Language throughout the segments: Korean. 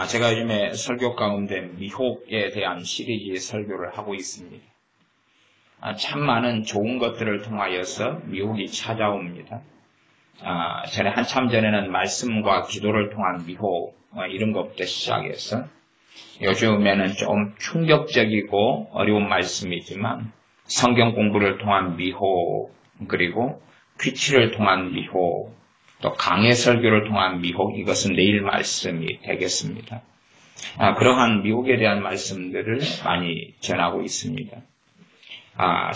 제가 요즘에 설교 가운데 미혹에 대한 시리즈 설교를 하고 있습니다. 참 많은 좋은 것들을 통하여서 미혹이 찾아옵니다. 전에 한참 전에는 말씀과 기도를 통한 미혹, 이런 것부터 시작해서 요즘에는 좀 충격적이고 어려운 말씀이지만 성경 공부를 통한 미혹, 그리고 퀴치를 통한 미혹, 또 강해 설교를 통한 미혹, 이것은 내일 말씀이 되겠습니다. 그러한 미혹에 대한 말씀들을 많이 전하고 있습니다.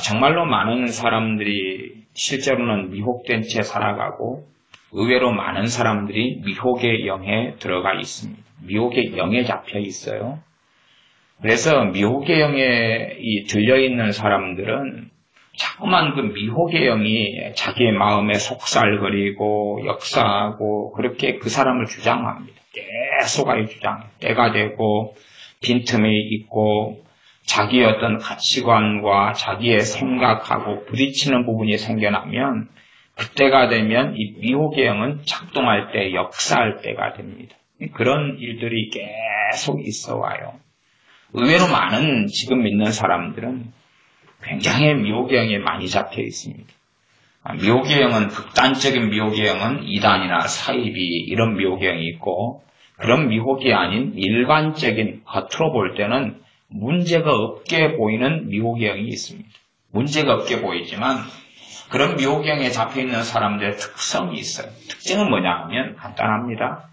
정말로 많은 사람들이 실제로는 미혹된 채 살아가고 의외로 많은 사람들이 미혹의 영에 들어가 있습니다. 미혹의 영에 잡혀 있어요. 그래서 미혹의 영에 들려있는 사람들은 자꾸만 그 미혹의 영이 자기의 마음에 속살거리고 역사하고 그렇게 그 사람을 주장합니다. 계속 주장해요. 때가 되고 빈틈이 있고 자기의 어떤 가치관과 자기의 생각하고 부딪히는 부분이 생겨나면 그때가 되면 이 미혹의 영은 작동할 때 역사할 때가 됩니다. 그런 일들이 계속 있어 와요. 의외로 많은 지금 믿는 사람들은 굉장히 미혹의 영에 많이 잡혀 있습니다. 미혹의 영은 극단적인 미혹의 영은 이단이나 사이비 이런 미혹의 영이 있고 그런 미혹이 아닌 일반적인 겉으로 볼 때는 문제가 없게 보이는 미혹의 영이 있습니다. 문제가 없게 보이지만 그런 미혹의 영에 잡혀 있는 사람들의 특성이 있어요. 특징은 뭐냐 하면 간단합니다.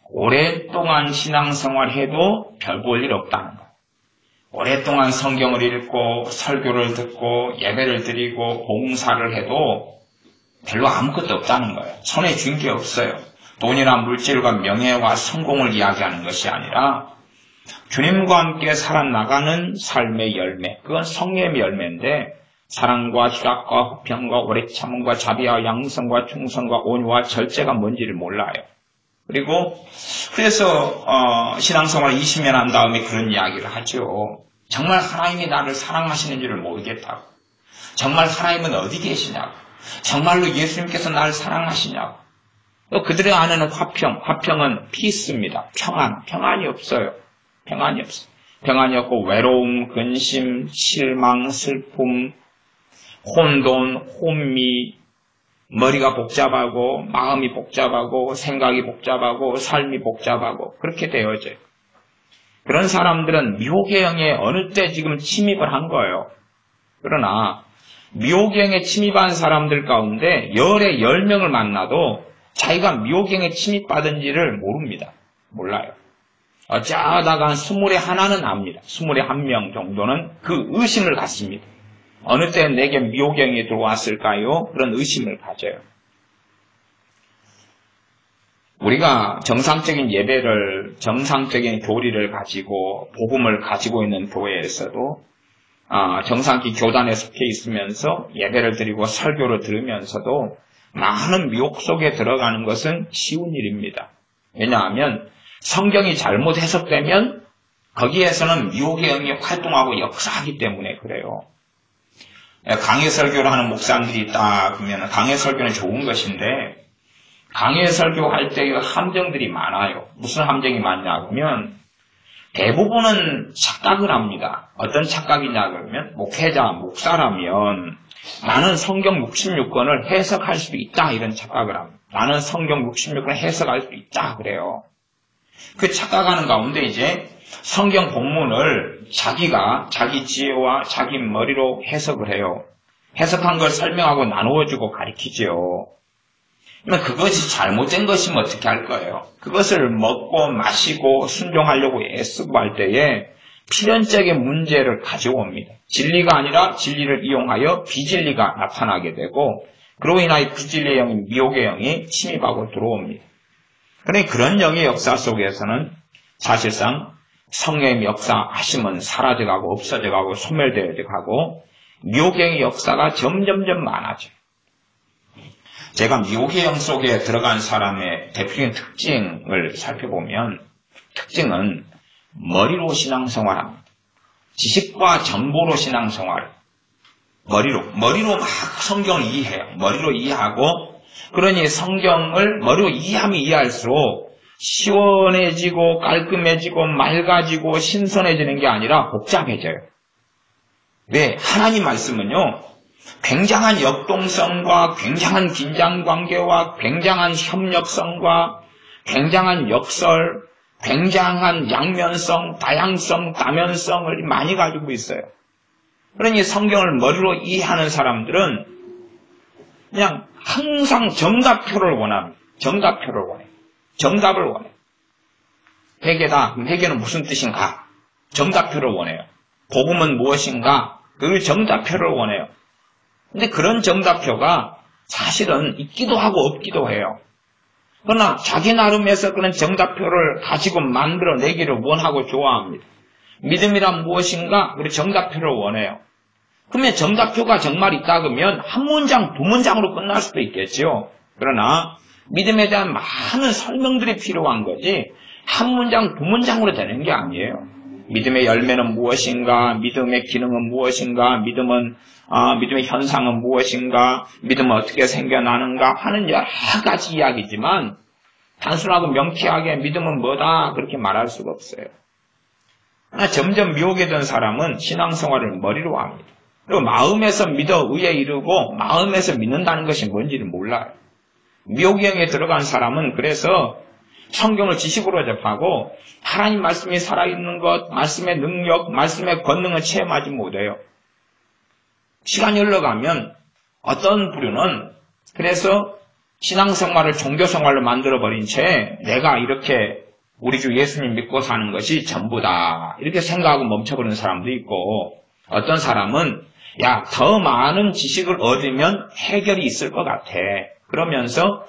오랫동안 신앙생활 해도 별 볼 일 없다는 거예요. 오랫동안 성경을 읽고 설교를 듣고 예배를 드리고 봉사를 해도 별로 아무것도 없다는 거예요. 손에 쥔 게 없어요. 돈이나 물질과 명예와 성공을 이야기하는 것이 아니라 주님과 함께 살아나가는 삶의 열매, 그건 성령의 열매인데 사랑과 희락과 화평과 오래 참음과 자비와 양성과 충성과 온유와 절제가 뭔지를 몰라요. 그리고 그래서 신앙생활 20년 한 다음에 그런 이야기를 하죠. 정말 하나님이 나를 사랑하시는지를 모르겠다고. 정말 하나님은 어디 계시냐고. 정말로 예수님께서 나를 사랑하시냐고. 그들의 안에는 화평은 피스입니다. 평안이 없어요. 평안이 없어요. 평안이 없고 외로움, 근심, 실망, 슬픔, 혼돈, 혼미, 머리가 복잡하고 마음이 복잡하고 생각이 복잡하고 삶이 복잡하고 그렇게 되어져요. 그런 사람들은 미혹의 영에 어느 때 지금 침입을 한 거예요. 그러나 미혹의 영에 침입한 사람들 가운데 열에 10명을 만나도 자기가 미혹의 영에 침입받은지를 모릅니다. 몰라요. 어쩌다가 한 20에 하나는 압니다. 20에 1명 정도는 그 의심을 갖습니다. 어느 때 내게 미혹의 영이 들어왔을까요? 그런 의심을 가져요. 우리가 정상적인 예배를, 정상적인 교리를 가지고 복음을 가지고 있는 교회에서도 정상기 교단에 속해 있으면서 예배를 드리고 설교를 들으면서도 많은 미혹 속에 들어가는 것은 쉬운 일입니다. 왜냐하면 성경이 잘못 해석되면 거기에서는 미혹의 영이 활동하고 역사하기 때문에 그래요. 강해 설교를 하는 목사님들이 있다 그러면 강해 설교는 좋은 것인데 강해 설교할 때의 함정들이 많아요. 무슨 함정이 많냐 그러면 대부분은 착각을 합니다. 어떤 착각이냐 그러면 목사라면 나는 성경 66권을 해석할 수 있다 이런 착각을 합니다. 나는 성경 66권을 해석할 수 있다 그래요. 그 착각하는 가운데 이제 성경 본문을 자기가 자기 지혜와 자기 머리로 해석을 해요. 해석한 걸 설명하고 나누어주고 가르치죠. 그러면 그것이 잘못된 것이면 어떻게 할 거예요? 그것을 먹고 마시고 순종하려고 애쓰고 할 때에 필연적인 문제를 가져옵니다. 진리가 아니라 진리를 이용하여 비진리가 나타나게 되고 그로 인하여 비진리의 영인 미혹의 영이 침입하고 들어옵니다. 그러니 그런 영의 역사 속에서는 사실상 성령의 역사하심은 사라져가고 없어져가고 소멸되어져가고 미혹의 영의 역사가 점점점 많아져요. 제가 미혹의 영 속에 들어간 사람의 대표적인 특징을 살펴보면 특징은 머리로 신앙생활합니다. 지식과 정보로 신앙생활. 머리로 막 성경을 이해해요. 머리로 이해하고 그러니 성경을 머리로 이해하면 이해할수록 시원해지고 깔끔해지고 맑아지고 신선해지는 게 아니라 복잡해져요. 왜? 하나님 말씀은요, 굉장한 역동성과 굉장한 긴장관계와 굉장한 협력성과 굉장한 역설, 굉장한 양면성, 다양성, 다면성을 많이 가지고 있어요. 그러니 성경을 머리로 이해하는 사람들은 그냥 항상 정답표를 원합니다. 정답표를 원해요. 정답을 원해요. 회개다. 그럼 회개는 무슨 뜻인가? 정답표를 원해요. 복음은 무엇인가? 그 정답표를 원해요. 근데 그런 정답표가 사실은 있기도 하고 없기도 해요. 그러나 자기 나름에서 그런 정답표를 가지고 만들어내기를 원하고 좋아합니다. 믿음이란 무엇인가? 그리고 정답표를 원해요. 그러면 정답표가 정말 있다 그러면 한 문장, 두 문장으로 끝날 수도 있겠죠. 그러나 믿음에 대한 많은 설명들이 필요한 거지 한 문장, 두 문장으로 되는 게 아니에요. 믿음의 열매는 무엇인가? 믿음의 기능은 무엇인가? 믿음의 현상은 무엇인가? 믿음은 어떻게 생겨나는가? 하는 여러 가지 이야기지만 단순하고 명쾌하게 믿음은 뭐다? 그렇게 말할 수가 없어요. 그러나 점점 미혹에 든 사람은 신앙생활을 머리로 합니다. 그리고 마음에서 믿어 의에 이르고 마음에서 믿는다는 것이 뭔지를 몰라요. 미혹형에 들어간 사람은 그래서 성경을 지식으로 접하고 하나님 말씀이 살아있는 것, 말씀의 능력, 말씀의 권능을 체험하지 못해요. 시간이 흘러가면 어떤 부류는 그래서 신앙생활을 종교생활로 만들어버린 채 내가 이렇게 우리 주 예수님 믿고 사는 것이 전부다 이렇게 생각하고 멈춰버리는 사람도 있고 어떤 사람은 야, 더 많은 지식을 얻으면 해결이 있을 것 같아. 그러면서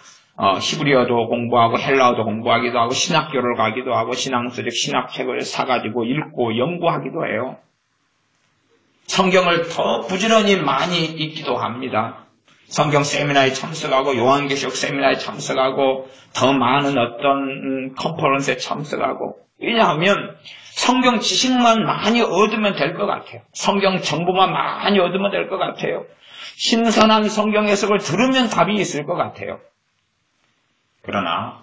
히브리어도 공부하고 헬라어도 공부하기도 하고 신학교를 가기도 하고 신앙서적 신학책을 사가지고 읽고 연구하기도 해요. 성경을 더 부지런히 많이 읽기도 합니다. 성경 세미나에 참석하고 요한계시록 세미나에 참석하고 더 많은 어떤 컨퍼런스에 참석하고 왜냐하면 성경 지식만 많이 얻으면 될 것 같아요. 성경 정보만 많이 얻으면 될 것 같아요. 신선한 성경 해석을 들으면 답이 있을 것 같아요. 그러나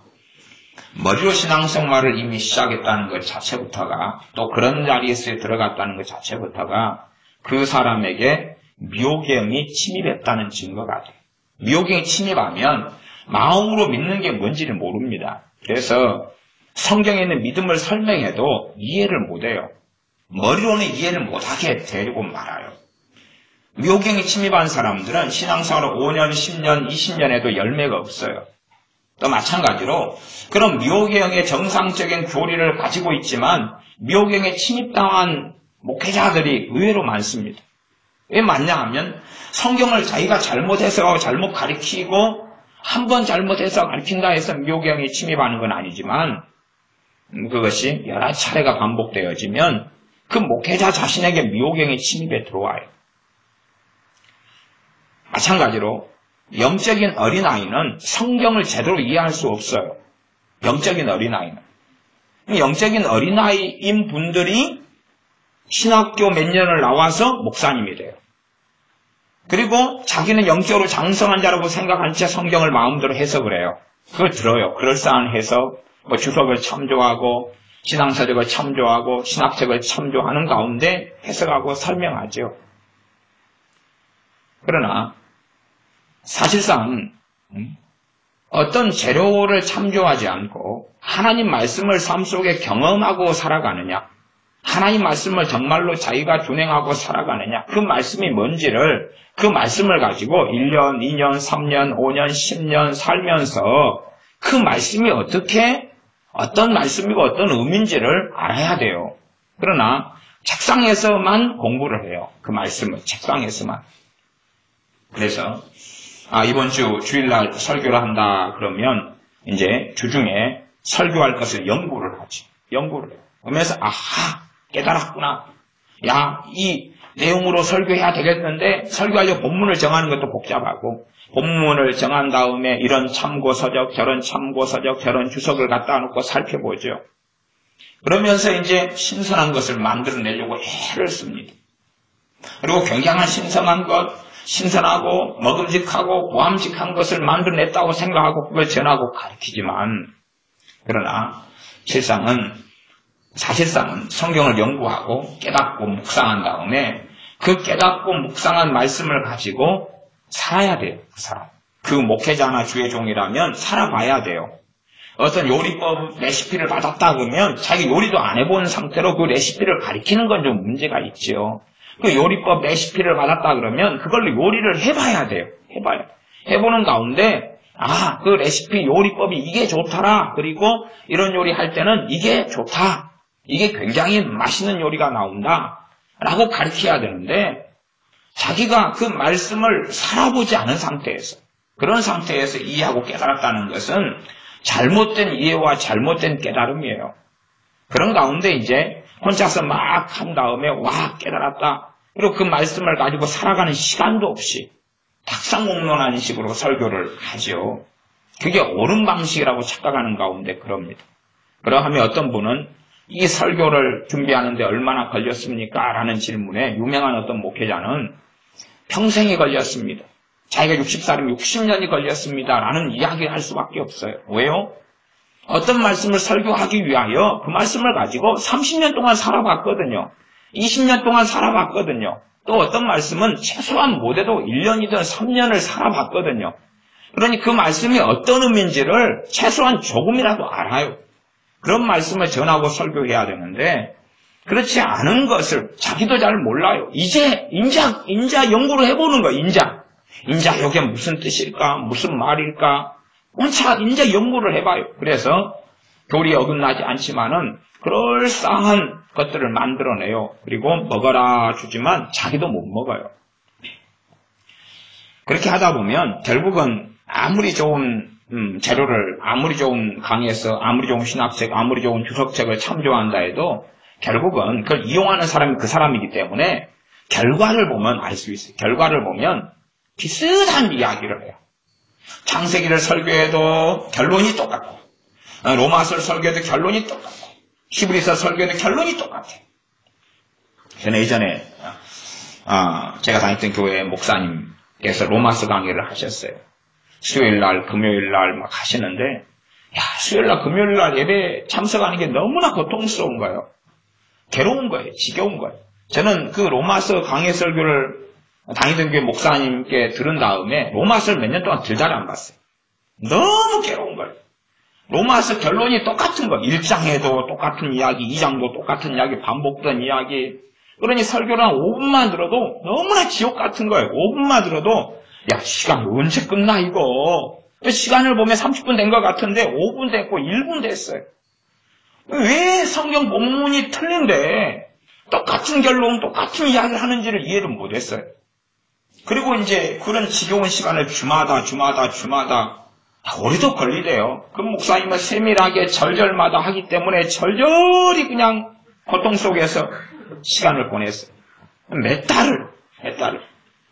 머리로 신앙생활을 이미 시작했다는 것 자체부터가 또 그런 자리에 들어갔다는 것 자체부터가 그 사람에게 미혹의 침입했다는 증거가 돼요. 미혹이 침입하면 마음으로 믿는 게 뭔지를 모릅니다. 그래서 성경에 있는 믿음을 설명해도 이해를 못해요. 머리로는 이해를 못하게 데리고 말아요. 미혹경이 침입한 사람들은 신앙생활을 5년, 10년, 20년에도 열매가 없어요. 또 마찬가지로 그런 미혹경의 정상적인 교리를 가지고 있지만 미혹경에 침입당한 목회자들이 의외로 많습니다. 왜 많냐 하면 성경을 자기가 잘못해서 잘못 가르치고 한 번 잘못해서 가르친다 해서 미혹경에 침입하는 건 아니지만 그것이 여러 차례가 반복되어지면 그 목회자 자신에게 미혹경이 침입에 들어와요. 마찬가지로 영적인 어린아이는 성경을 제대로 이해할 수 없어요. 영적인 어린아이는. 영적인 어린아이인 분들이 신학교 몇 년을 나와서 목사님이 돼요. 그리고 자기는 영적으로 장성한 자라고 생각한 채 성경을 마음대로 해석을 해요. 그걸 들어요. 그럴싸한 해석, 주석을 참조하고 신앙서적을 참조하고 신학책을 참조하는 가운데 해석하고 설명하죠. 그러나 사실상 어떤 재료를 참조하지 않고 하나님 말씀을 삶 속에 경험하고 살아가느냐, 하나님 말씀을 정말로 자기가 준행하고 살아가느냐, 그 말씀이 뭔지를 그 말씀을 가지고 1년, 2년, 3년, 5년, 10년 살면서 그 말씀이 어떤 말씀이고 어떤 의미인지를 알아야 돼요. 그러나 책상에서만 공부를 해요. 그 말씀을 책상에서만. 그래서 이번 주 주일날 설교를 한다 그러면 이제 주중에 설교할 것을 연구를 하지. 연구를 해요. 그러면서 깨달았구나. 야, 이 내용으로 설교해야 되겠는데 설교하려고 본문을 정하는 것도 복잡하고 본문을 정한 다음에 이런 참고서적, 저런 참고서적, 저런 주석을 갖다 놓고 살펴보죠. 그러면서 이제 신선한 것을 만들어내려고 애를 씁니다. 그리고 굉장한 신선한 것, 신선하고 먹음직하고 보암직한 것을 만들어냈다고 생각하고 그걸 전하고 가르치지만 그러나 사실상은 성경을 연구하고 깨닫고 묵상한 다음에 그 깨닫고 묵상한 말씀을 가지고 살아야 돼요. 그 사람. 그 목회자나 주의 종이라면 살아봐야 돼요. 어떤 요리법 레시피를 받았다 그러면 자기 요리도 안 해본 상태로 그 레시피를 가리키는 건 좀 문제가 있죠. 그 요리법 레시피를 받았다 그러면 그걸로 요리를 해봐야 돼요. 해보는 가운데 그 레시피 요리법이 이게 좋더라. 그리고 이런 요리 할 때는 이게 좋다. 이게 굉장히 맛있는 요리가 나온다. 라고 가르쳐야 되는데 자기가 그 말씀을 살아보지 않은 상태에서 그런 상태에서 이해하고 깨달았다는 것은 잘못된 이해와 잘못된 깨달음이에요. 그런 가운데 이제 혼자서 막 한 다음에 깨달았다. 그리고 그 말씀을 가지고 살아가는 시간도 없이 탁상공론하는 식으로 설교를 하죠. 그게 옳은 방식이라고 착각하는 가운데 그럽니다. 그러하면 어떤 분은 이 설교를 준비하는데 얼마나 걸렸습니까? 라는 질문에 유명한 어떤 목회자는 평생이 걸렸습니다. 자기가 60살이면 60년이 걸렸습니다. 라는 이야기를 할 수밖에 없어요. 왜요? 어떤 말씀을 설교하기 위하여 그 말씀을 가지고 30년 동안 살아봤거든요. 20년 동안 살아봤거든요. 또 어떤 말씀은 최소한 못해도 1년이든 3년을 살아봤거든요. 그러니 그 말씀이 어떤 의미인지를 최소한 조금이라도 알아요. 그런 말씀을 전하고 설교해야 되는데 그렇지 않은 것을 자기도 잘 몰라요. 인자 연구를 해보는 거예요. 인자 이게 무슨 뜻일까? 무슨 말일까? 인자 연구를 해봐요. 그래서 교리에 어긋나지 않지만은 그럴싸한 것들을 만들어내요. 그리고 먹어라 주지만 자기도 못 먹어요. 그렇게 하다 보면 결국은 아무리 좋은 재료를 아무리 좋은 강의에서 아무리 좋은 신학책, 아무리 좋은 주석책을 참조한다 해도 결국은 그걸 이용하는 사람이 그 사람이기 때문에 결과를 보면 알 수 있어요. 결과를 보면 비슷한 이야기를 해요. 창세기를 설교해도 결론이 똑같고 로마서를 설교해도 결론이 똑같고 히브리서 설교해도 결론이 똑같아요. 저는 예전에 제가 다녔던 교회 목사님께서 로마서 강의를 하셨어요. 수요일날, 금요일날 막 하시는데 수요일날, 금요일날 예배 참석하는 게 너무나 고통스러운 거예요. 괴로운 거예요. 지겨운 거예요. 저는 그 로마서 강의 설교를 다니던 교회 목사님께 들은 다음에 로마서를 몇 년 동안 들다를 안 봤어요. 너무 괴로운 거예요. 로마서 결론이 똑같은 거예요. 1장에도 똑같은 이야기, 2장도 똑같은 이야기, 반복된 이야기. 그러니 설교를 한 5분만 들어도 너무나 지옥 같은 거예요. 5분만 들어도 시간 언제 끝나 이거. 시간을 보면 30분 된 것 같은데 5분 됐고 1분 됐어요. 왜 성경 본문이 틀린데 똑같은 결론, 똑같은 이야기를 하는지를 이해를 못했어요. 그리고 이제 그런 지겨운 시간을 주마다 오래도 걸리대요. 그 목사님은 세밀하게 절절마다 하기 때문에 절절히 그냥 고통 속에서 시간을 보냈어요. 몇 달을.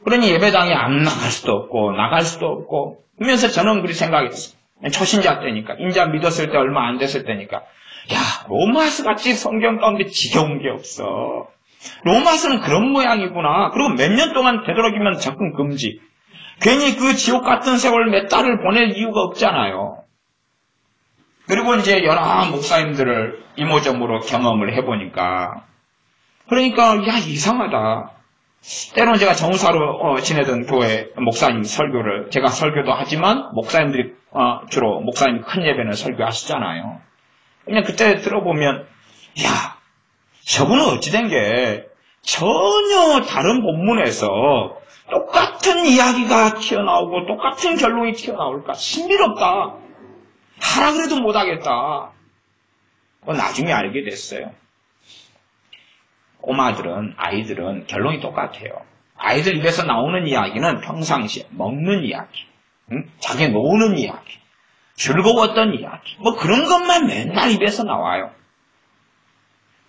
그러니 예배당에 안 나갈 수도 없고 나갈 수도 없고 그러면서 저는 그렇게 생각했어요. 초신자 때니까 인자 믿었을 때 얼마 안 됐을 때니까 로마서 같이 성경 가운데 지겨운 게 없어. 로마서는 그런 모양이구나. 그리고 몇 년 동안 되도록이면 접근 금지. 괜히 그 지옥 같은 세월 몇 달을 보낼 이유가 없잖아요. 그리고 이제 여러 목사님들을 이모저모로 경험을 해보니까 그러니까 이상하다. 때로는 제가 정사로 지내던 교회 목사님 설교를 제가 설교도 하지만 목사님들이 주로 목사님 큰 예배는 설교하시잖아요. 그냥 그때 들어보면 저분은 어찌된 게 전혀 다른 본문에서 똑같은 이야기가 튀어나오고 똑같은 결론이 튀어나올까? 신비롭다. 하라 그래도 못하겠다. 나중에 알게 됐어요. 아이들은 결론이 똑같아요. 아이들 입에서 나오는 이야기는 평상시에 먹는 이야기, 자기 노는 이야기, 즐거웠던 이야기, 그런 것만 맨날 입에서 나와요.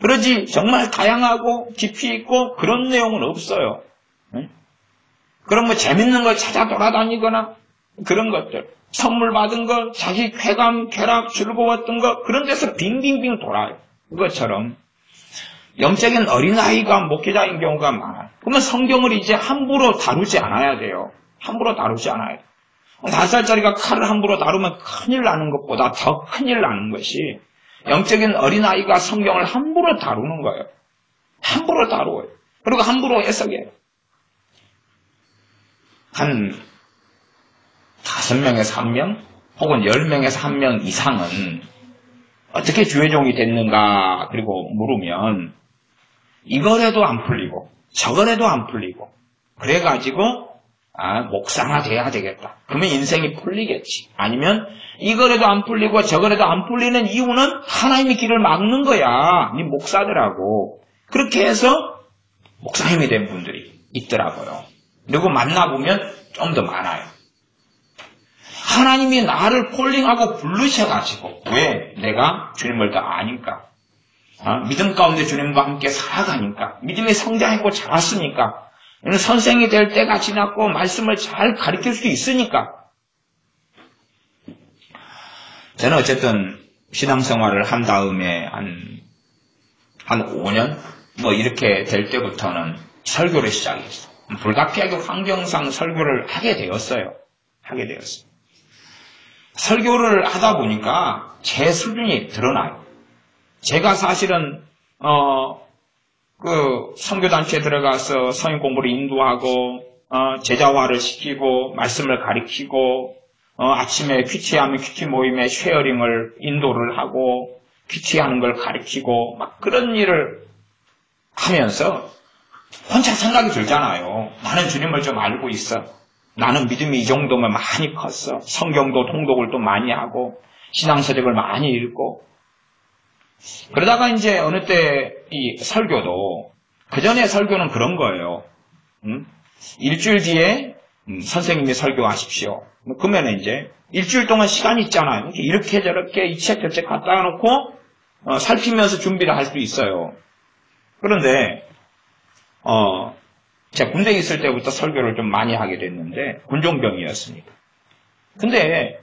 그러지 정말 다양하고 깊이 있고 그런 내용은 없어요. 그럼 재밌는 걸 찾아 돌아다니거나 그런 것들, 선물 받은 거, 자기 쾌감, 쾌락, 즐거웠던 거 그런 데서 빙빙빙 돌아요. 그것처럼 영적인 어린아이가 목회자인 경우가 많아요. 그러면 성경을 이제 함부로 다루지 않아야 돼요. 함부로 다루지 않아야 돼요. 5살짜리가 칼을 함부로 다루면 큰일 나는 것보다 더 큰일 나는 것이 영적인 어린아이가 성경을 함부로 다루는 거예요. 함부로 다루어요. 그리고 함부로 해석해요. 한 5명에서 1명 혹은 10명에서 1명 이상은 어떻게 주의종이 됐는가 그리고 물으면 이거라도 안 풀리고 저거라도 안 풀리고 그래가지고 목사가 돼야 되겠다. 그러면 인생이 풀리겠지. 아니면 이거라도 안 풀리고 저거라도 안 풀리는 이유는 하나님의 길을 막는 거야. 네 목사들하고. 그렇게 해서 목사님이 된 분들이 있더라고요. 그리고 만나보면 좀 더 많아요. 하나님이 나를 콜링하고 부르셔가지고 왜? 내가 주님을 더 아니까. 믿음 가운데 주님과 함께 살아가니까. 믿음이 성장했고 자랐으니까. 선생이 될 때가 지났고 말씀을 잘 가르칠 수 있으니까. 저는 어쨌든 신앙생활을 한 다음에 한 5년? 이렇게 될 때부터는 설교를 시작했어요. 불가피하게 환경상 설교를 하게 되었어요. 설교를 하다 보니까 제 수준이 드러나요. 제가 사실은 선교단체에 들어가서 성인 공부를 인도하고 제자화를 시키고 말씀을 가르치고 아침에 큐티하면 큐티 모임에 쉐어링을 인도를 하고 큐티하는 걸 가르치고 막 그런 일을 하면서 혼자 생각이 들잖아요. 나는 주님을 좀 알고 있어. 나는 믿음이 이 정도면 많이 컸어. 성경도 통독을 또 많이 하고 신앙서적을 많이 읽고 그러다가 이제 어느 때 이 설교도 그 전에 설교는 그런 거예요. 일주일 뒤에 선생님이 설교하십시오. 그러면 이제 일주일 동안 시간이 있잖아요. 이렇게 저렇게 이 책 저 책 갖다 놓고 살피면서 준비를 할 수 있어요. 그런데 제가 군대에 있을 때부터 설교를 좀 많이 하게 됐는데 군종병이었으니까. 근데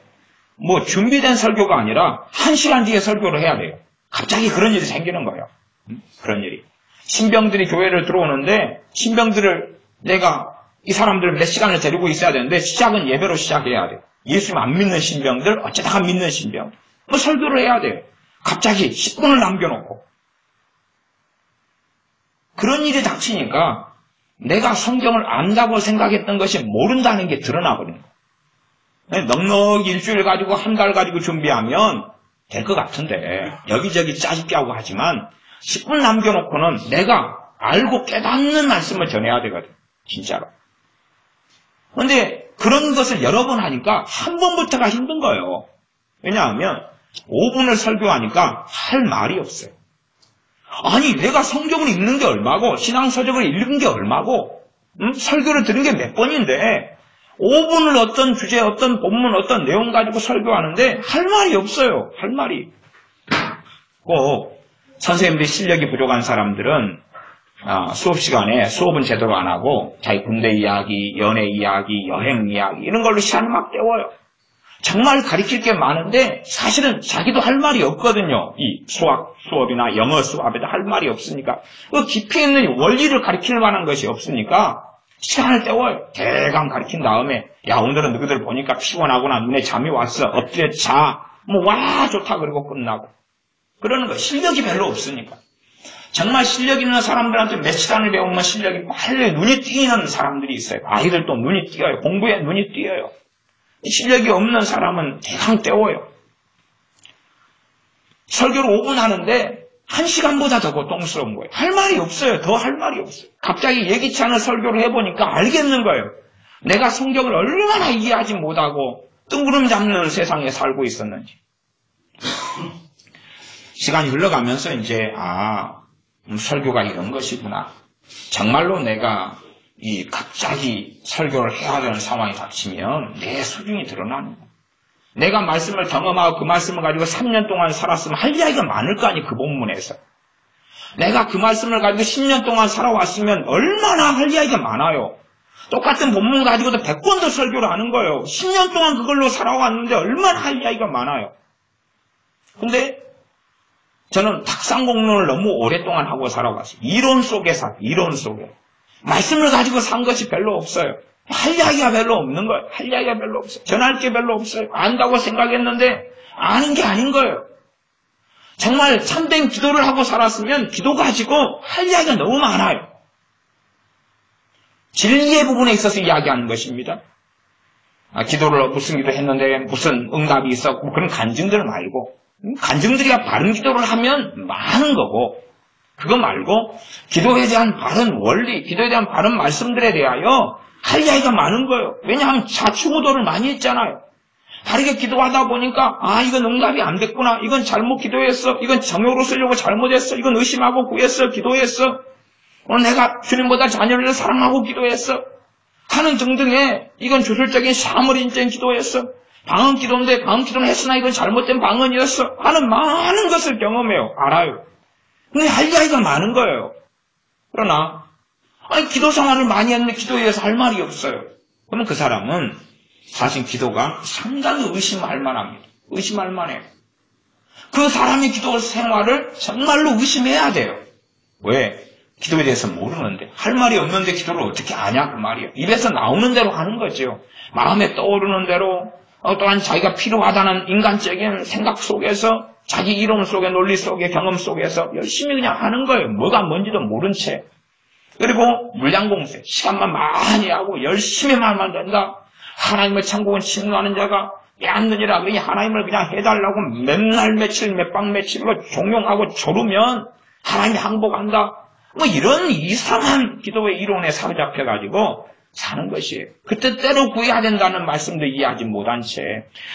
준비된 설교가 아니라 1시간 뒤에 설교를 해야 돼요. 갑자기 그런 일이 생기는 거예요. 그런 일이. 신병들이 교회를 들어오는데 신병들을 내가 이 사람들을 몇 시간을 데리고 있어야 되는데 시작은 예배로 시작해야 돼요. 예수님 안 믿는 신병들 어쩌다가 믿는 신병 설교를 해야 돼요. 갑자기 10분을 남겨놓고 그런 일이 닥치니까 내가 성경을 안다고 생각했던 것이 모른다는 게 드러나버리는 거예요. 넉넉히 일주일 가지고 한 달 가지고 준비하면 될 것 같은데 여기저기 짜집기 하고 하지만 10분 남겨놓고는 내가 알고 깨닫는 말씀을 전해야 되거든. 진짜로. 그런데 그런 것을 여러 번 하니까 한 번부터가 힘든 거예요. 왜냐하면 5분을 설교하니까 할 말이 없어요. 아니 내가 성경을 읽는 게 얼마고 신앙서적을 읽는 게 얼마고 설교를 들은 게 몇 번인데 5분을 어떤 주제, 어떤 본문, 어떤 내용 가지고 설교하는데 할 말이 없어요. 할 말이. 꼭 선생님들이 실력이 부족한 사람들은 수업 시간에 수업은 제대로 안 하고 자기 군대 이야기, 연애 이야기, 여행 이야기 이런 걸로 시간을 막 때워요. 정말 가르칠 게 많은데 사실은 자기도 할 말이 없거든요. 이 수업이나 영어 수업에도 할 말이 없으니까 그 깊이 있는 원리를 가르칠 만한 것이 없으니까 시간을 때워요. 대강 가르친 다음에 야 오늘은 너희들 보니까 피곤하구나 눈에 잠이 왔어 엎드려 자 와 좋다 그러고 끝나고 그러는 거예요. 실력이 별로 없으니까. 정말 실력 있는 사람들한테 몇 시간을 배우면 실력이 빨리 눈이 띄는 사람들이 있어요. 아이들도 눈이 띄어요. 공부에 눈이 띄어요. 실력이 없는 사람은 대강 때워요. 설교를 5분 하는데 1시간보다 더 고통스러운 거예요. 할 말이 없어요. 더 할 말이 없어요. 갑자기 예기치 않은 설교를 해보니까 알겠는 거예요. 내가 성경을 얼마나 이해하지 못하고 뜬구름 잡는 세상에 살고 있었는지. 시간이 흘러가면서 이제 설교가 이런 것이구나. 정말로 내가 갑자기 설교를 해야 되는 상황이 닥치면 내 수준이 드러나는 거예요. 내가 말씀을 경험하고 그 말씀을 가지고 3년 동안 살았으면 할 이야기가 많을 거 아니에요. 그 본문에서. 내가 그 말씀을 가지고 10년 동안 살아왔으면 얼마나 할 이야기가 많아요. 똑같은 본문 가지고도 100번도 설교를 하는 거예요. 10년 동안 그걸로 살아왔는데 얼마나 할 이야기가 많아요. 근데 저는 탁상 공론을 너무 오랫동안 하고 살아왔어요. 이론 속에. 말씀을 가지고 산 것이 별로 없어요. 할 이야기가 별로 없는 거예요. 할 이야기가 별로 없어요. 전할 게 별로 없어요. 안다고 생각했는데 아는 게 아닌 거예요. 정말 참된 기도를 하고 살았으면 기도 가지고 할 이야기가 너무 많아요. 진리의 부분에 있어서 이야기하는 것입니다. 기도를 무슨 기도 했는데 무슨 응답이 있었고 그런 간증들 말고 간증들이야 바른 기도를 하면 많은 거고 그거 말고 기도에 대한 바른 원리, 기도에 대한 바른 말씀들에 대하여 할 이야기가 많은 거예요. 왜냐하면 자충우도를 많이 했잖아요. 다르게 기도하다 보니까 이건 응답이 안 됐구나. 이건 잘못 기도했어. 이건 정욕으로 쓰려고 잘못했어. 이건 의심하고 구했어. 기도했어. 내가 주님보다 자녀를 사랑하고 기도했어. 하는 등등의 이건 주술적인 사물인적인 기도였어. 방언 기도인데 방언 기도는 했으나 이건 잘못된 방언이었어. 하는 많은 것을 경험해요. 알아요. 근데 할 이야기가 많은 거예요. 그러나 기도 생활을 많이 했는데 기도에 대해서 할 말이 없어요. 그러면 그 사람은 사실 기도가 상당히 의심할 만합니다. 의심할 만해요. 그 사람의 기도 생활을 정말로 의심해야 돼요. 왜? 기도에 대해서 모르는데 할 말이 없는데 기도를 어떻게 아냐 그 말이에요. 입에서 나오는 대로 하는 거죠. 마음에 떠오르는 대로 또한 자기가 필요하다는 인간적인 생각 속에서 자기 이론 속에 논리 속에 경험 속에서 열심히 그냥 하는 거예요. 뭐가 뭔지도 모른 채. 그리고 물량공세 시간만 많이 하고 열심히만 하면 된다. 하나님의 천국은 침노하는 자가 빼앗느니라. 그러니 하나님을 그냥 해달라고 맨날 며칠 몇 박 며칠로 종용하고 조르면 하나님이 항복한다. 이런 이상한 기도의 이론에 사로잡혀가지고 사는 것이에요. 그 뜻대로 구해야 된다는 말씀도 이해하지 못한 채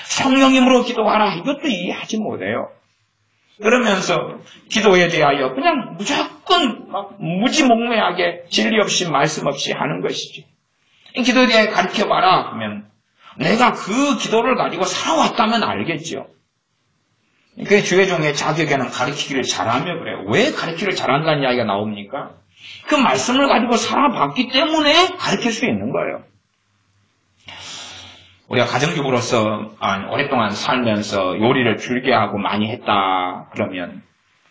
성령님으로 기도하라 이것도 이해하지 못해요. 그러면서 기도에 대하여 그냥 무조건 무지몽매하게 진리 없이 말씀 없이 하는 것이지. 기도에 대해 가르쳐봐라 하면 내가 그 기도를 가지고 살아왔다면 알겠죠. 그 주의종의 자격에는 가르치기를 잘하며 그래요. 왜 가르치기를 잘한다는 이야기가 나옵니까? 그 말씀을 가지고 살아봤기 때문에 가르칠 수 있는 거예요. 우리가 가정주부로서 오랫동안 살면서 요리를 줄게 하고 많이 했다 그러면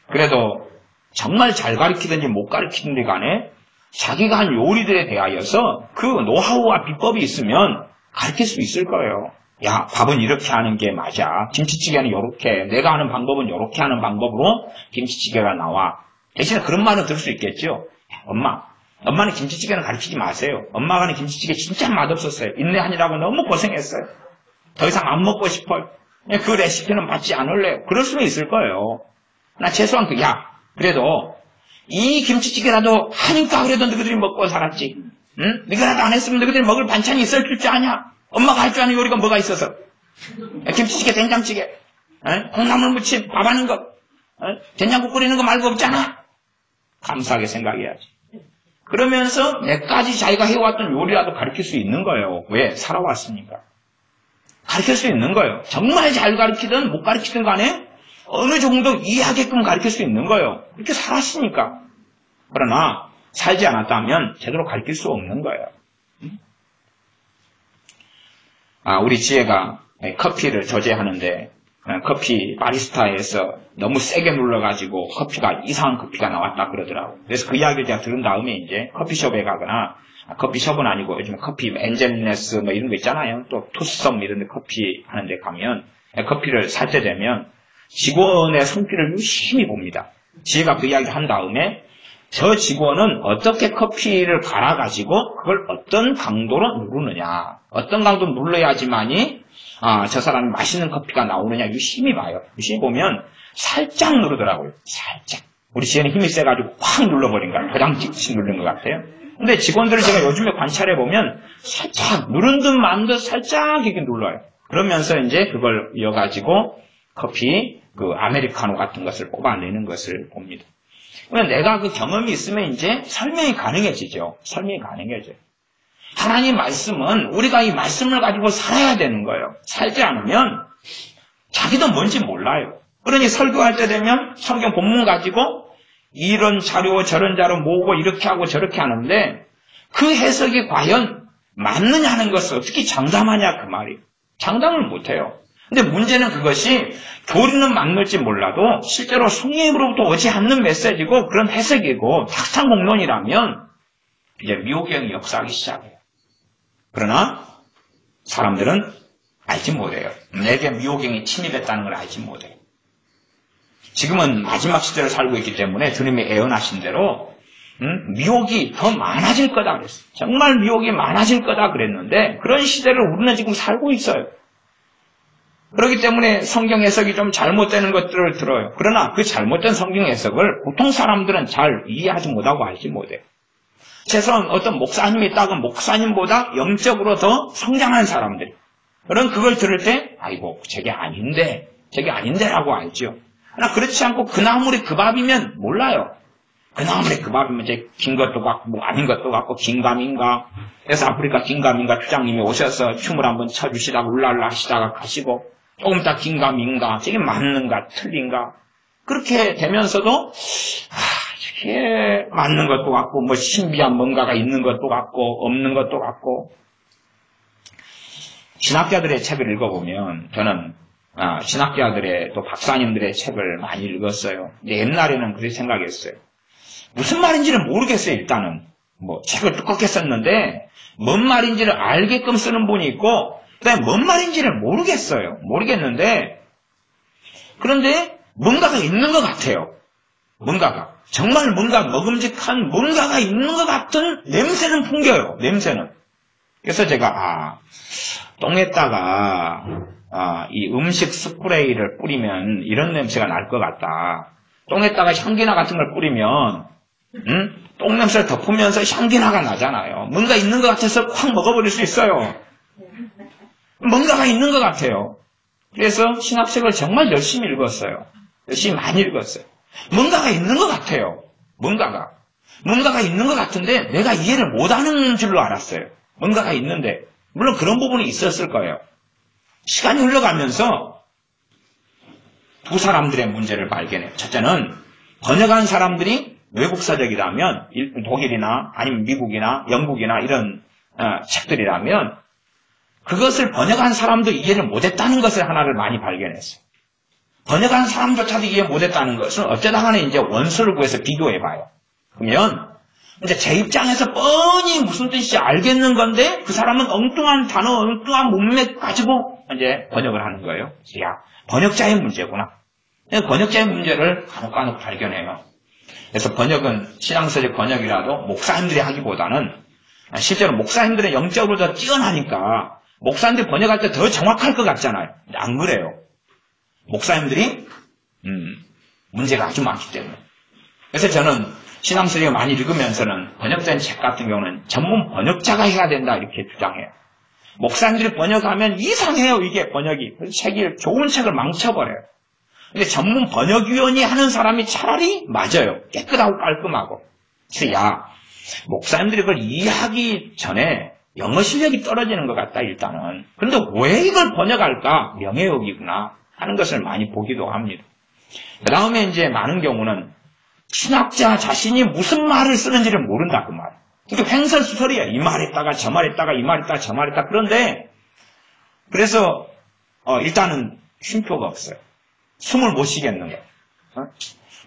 그래도 정말 잘 가르치든지 못 가르치든지 간에 자기가 한 요리들에 대하여서 그 노하우와 비법이 있으면 가르칠 수 있을 거예요. 야, 밥은 이렇게 하는 게 맞아. 김치찌개는 이렇게, 내가 하는 방법은 이렇게 하는 방법으로 김치찌개가 나와. 대신에 그런 말은 들을 수 있겠죠. 엄마는 김치찌개는 가르치지 마세요. 엄마가 하는 김치찌개 진짜 맛없었어요. 인내하느라고 너무 고생했어요. 더 이상 안 먹고 싶어요. 그 레시피는 받지 않을래요. 그럴 수는 있을 거예요. 나 최소한 그래도 이 김치찌개라도 하니까 그래도 너희들이 먹고 살았지. 응? 너희라도 안 했으면 너희들이 먹을 반찬이 있을 줄 아냐? 엄마가 할 줄 아는 요리가 뭐가 있어서? 김치찌개, 된장찌개, 콩나물 무침, 밥 하는 거, 된장국 끓이는 거 말고 없잖아. 감사하게 생각해야지. 그러면서 내까지 자기가 해왔던 요리라도 가르칠 수 있는 거예요. 왜? 살아왔으니까. 가르칠 수 있는 거예요. 정말 잘 가르치든 못 가르치든 간에 어느 정도 이해하게끔 가르칠 수 있는 거예요. 이렇게 살았으니까. 그러나 살지 않았다면 제대로 가르칠 수 없는 거예요. 우리 지혜가 커피를 저제하는데 커피 바리스타에서 너무 세게 눌러가지고 커피가 이상한 커피가 나왔다 그러더라고. 그래서 그 이야기를 제가 들은 다음에 이제 커피숍에 가거나 커피숍은 아니고 요즘 커피 엔젤네스 이런 거 있잖아요. 또 투썸 이런 데 커피 하는 데 가면 커피를 살 때 되면 직원의 손길을 유심히 봅니다. 지혜가 그 이야기를 한 다음에 저 직원은 어떻게 커피를 갈아가지고 그걸 어떤 강도로 누르느냐. 어떤 강도로 눌러야지만이 저 사람이 맛있는 커피가 나오느냐 유심히 봐요. 유심히 보면 살짝 누르더라고요. 살짝. 우리 지혜는 힘이 세가지고 확 눌러버린 거야. 도장찍듯이 누른 것 같아요. 근데 직원들을 제가 요즘에 관찰해보면 살짝 누른 듯 만 듯 살짝 이렇게 눌러요. 그러면서 이제 그걸 이어가지고 커피, 아메리카노 같은 것을 뽑아내는 것을 봅니다. 내가 그 경험이 있으면 이제 설명이 가능해지죠. 설명이 가능해져요. 하나님 말씀은 우리가 이 말씀을 가지고 살아야 되는 거예요. 살지 않으면 자기도 뭔지 몰라요. 그러니 설교할 때 되면 성경 본문 가지고 이런 자료 저런 자료 모으고 이렇게 하고 저렇게 하는데 그 해석이 과연 맞느냐는 것을 어떻게 장담하냐 그 말이에요. 장담을 못해요. 근데 문제는 그것이 교리는 맞는지 몰라도 실제로 성령으로부터 오지 않는 메시지고 그런 해석이고 탁상공론이라면 이제 미혹경이 역사하기 시작해요. 그러나 사람들은 알지 못해요. 내게 미혹행이 침입했다는 걸 알지 못해요. 지금은 마지막 시대를 살고 있기 때문에 주님이 예언하신 대로 미혹이 더 많아질 거다 그랬어요. 정말 미혹이 많아질 거다 그랬는데 그런 시대를 우리는 지금 살고 있어요. 그렇기 때문에 성경 해석이 좀 잘못되는 것들을 들어요. 그러나 그 잘못된 성경 해석을 보통 사람들은 잘 이해하지 못하고 알지 못해요. 최소한 어떤 목사님이 있다고 목사님보다 영적으로 더 성장한 사람들, 그런 그걸 들을 때 아이고 저게 아닌데라고 알죠. 그러나 그렇지 않고 그 나물이 그 밥이면 몰라요. 그 나물이 그 밥이면 이제 긴 것도 같고 뭐 아닌 것도 같고 긴감인가. 그래서 아프리카 긴감인가 추장님이 오셔서 춤을 한번 춰주시다가 울랄라 하시다가 가시고 조금 더 긴감인가 저게 맞는가 틀린가 그렇게 되면서도 저게 맞는 것도 같고 뭐 신비한 뭔가가 있는 것도 같고 없는 것도 같고. 신학자들의 책을 읽어보면 저는 신학자들의 또 박사님들의 책을 많이 읽었어요. 근데 옛날에는 그렇게 생각했어요. 무슨 말인지를 모르겠어요. 일단은 뭐 책을 두껍게 썼는데 뭔 말인지를 알게끔 쓰는 분이 있고 그다음에 뭔 말인지를 모르겠는데 그런데 뭔가가 있는 것 같아요. 뭔가가 정말 뭔가 먹음직한 뭔가가 있는 것 같은 냄새는 풍겨요. 냄새는. 그래서 제가 똥에다가 이 음식 스프레이를 뿌리면 이런 냄새가 날 것 같다. 똥에다가 향기나 같은 걸 뿌리면 똥냄새를 덮으면서 향기나가 나잖아요. 뭔가 있는 것 같아서 확 먹어버릴 수 있어요. 뭔가가 있는 것 같아요. 그래서 신학책을 정말 열심히 읽었어요. 열심히 많이 읽었어요. 뭔가가 있는 것 같아요. 뭔가가 있는 것 같은데 내가 이해를 못하는 줄로 알았어요. 뭔가가 있는데 물론 그런 부분이 있었을 거예요. 시간이 흘러가면서 두 사람들의 문제를 발견해요. 첫째는 번역한 사람들이 외국 서적이라면 독일이나 아니면 미국이나 영국이나 이런 책들이라면 그것을 번역한 사람도 이해를 못했다는 것을 하나를 많이 발견했어요. 번역한 사람조차도 이해 못했다는 것은 어쩌다가는 이제 원수를 구해서 비교해봐요. 그러면 이제 제 입장에서 뻔히 무슨 뜻인지 알겠는 건데 그 사람은 엉뚱한 단어, 엉뚱한 문맥 가지고 이제 번역을 하는 거예요. 야, 번역자의 문제구나. 번역자의 문제를 간혹 발견해요. 그래서 번역은 신앙서적 번역이라도 목사님들이 하기보다는 실제로 목사님들의 영적으로 더 뛰어나니까 목사님들이 번역할 때 더 정확할 것 같잖아요. 안 그래요. 목사님들이 문제가 아주 많기 때문에. 그래서 저는 신앙서적을 많이 읽으면서는 번역된 책 같은 경우는 전문 번역자가 해야 된다 이렇게 주장해요. 목사님들이 번역하면 이상해요. 이게 번역이. 그래서 좋은 책을 망쳐버려요. 근데 전문 번역위원이 하는 사람이 차라리 맞아요. 깨끗하고 깔끔하고. 그래서 목사님들이 그걸 이해하기 전에 영어 실력이 떨어지는 것 같다 일단은. 그런데 왜 이걸 번역할까? 명예욕이구나 하는 것을 많이 보기도 합니다. 그 다음에 이제 많은 경우는 신학자 자신이 무슨 말을 쓰는지를 모른다 그 말. 그러니까 횡설수설이에요. 이 말했다가 저 말했다가 이 말했다가 저 말했다. 그런데 그래서 일단은 쉼표가 없어요. 숨을 못 쉬겠는 거예요.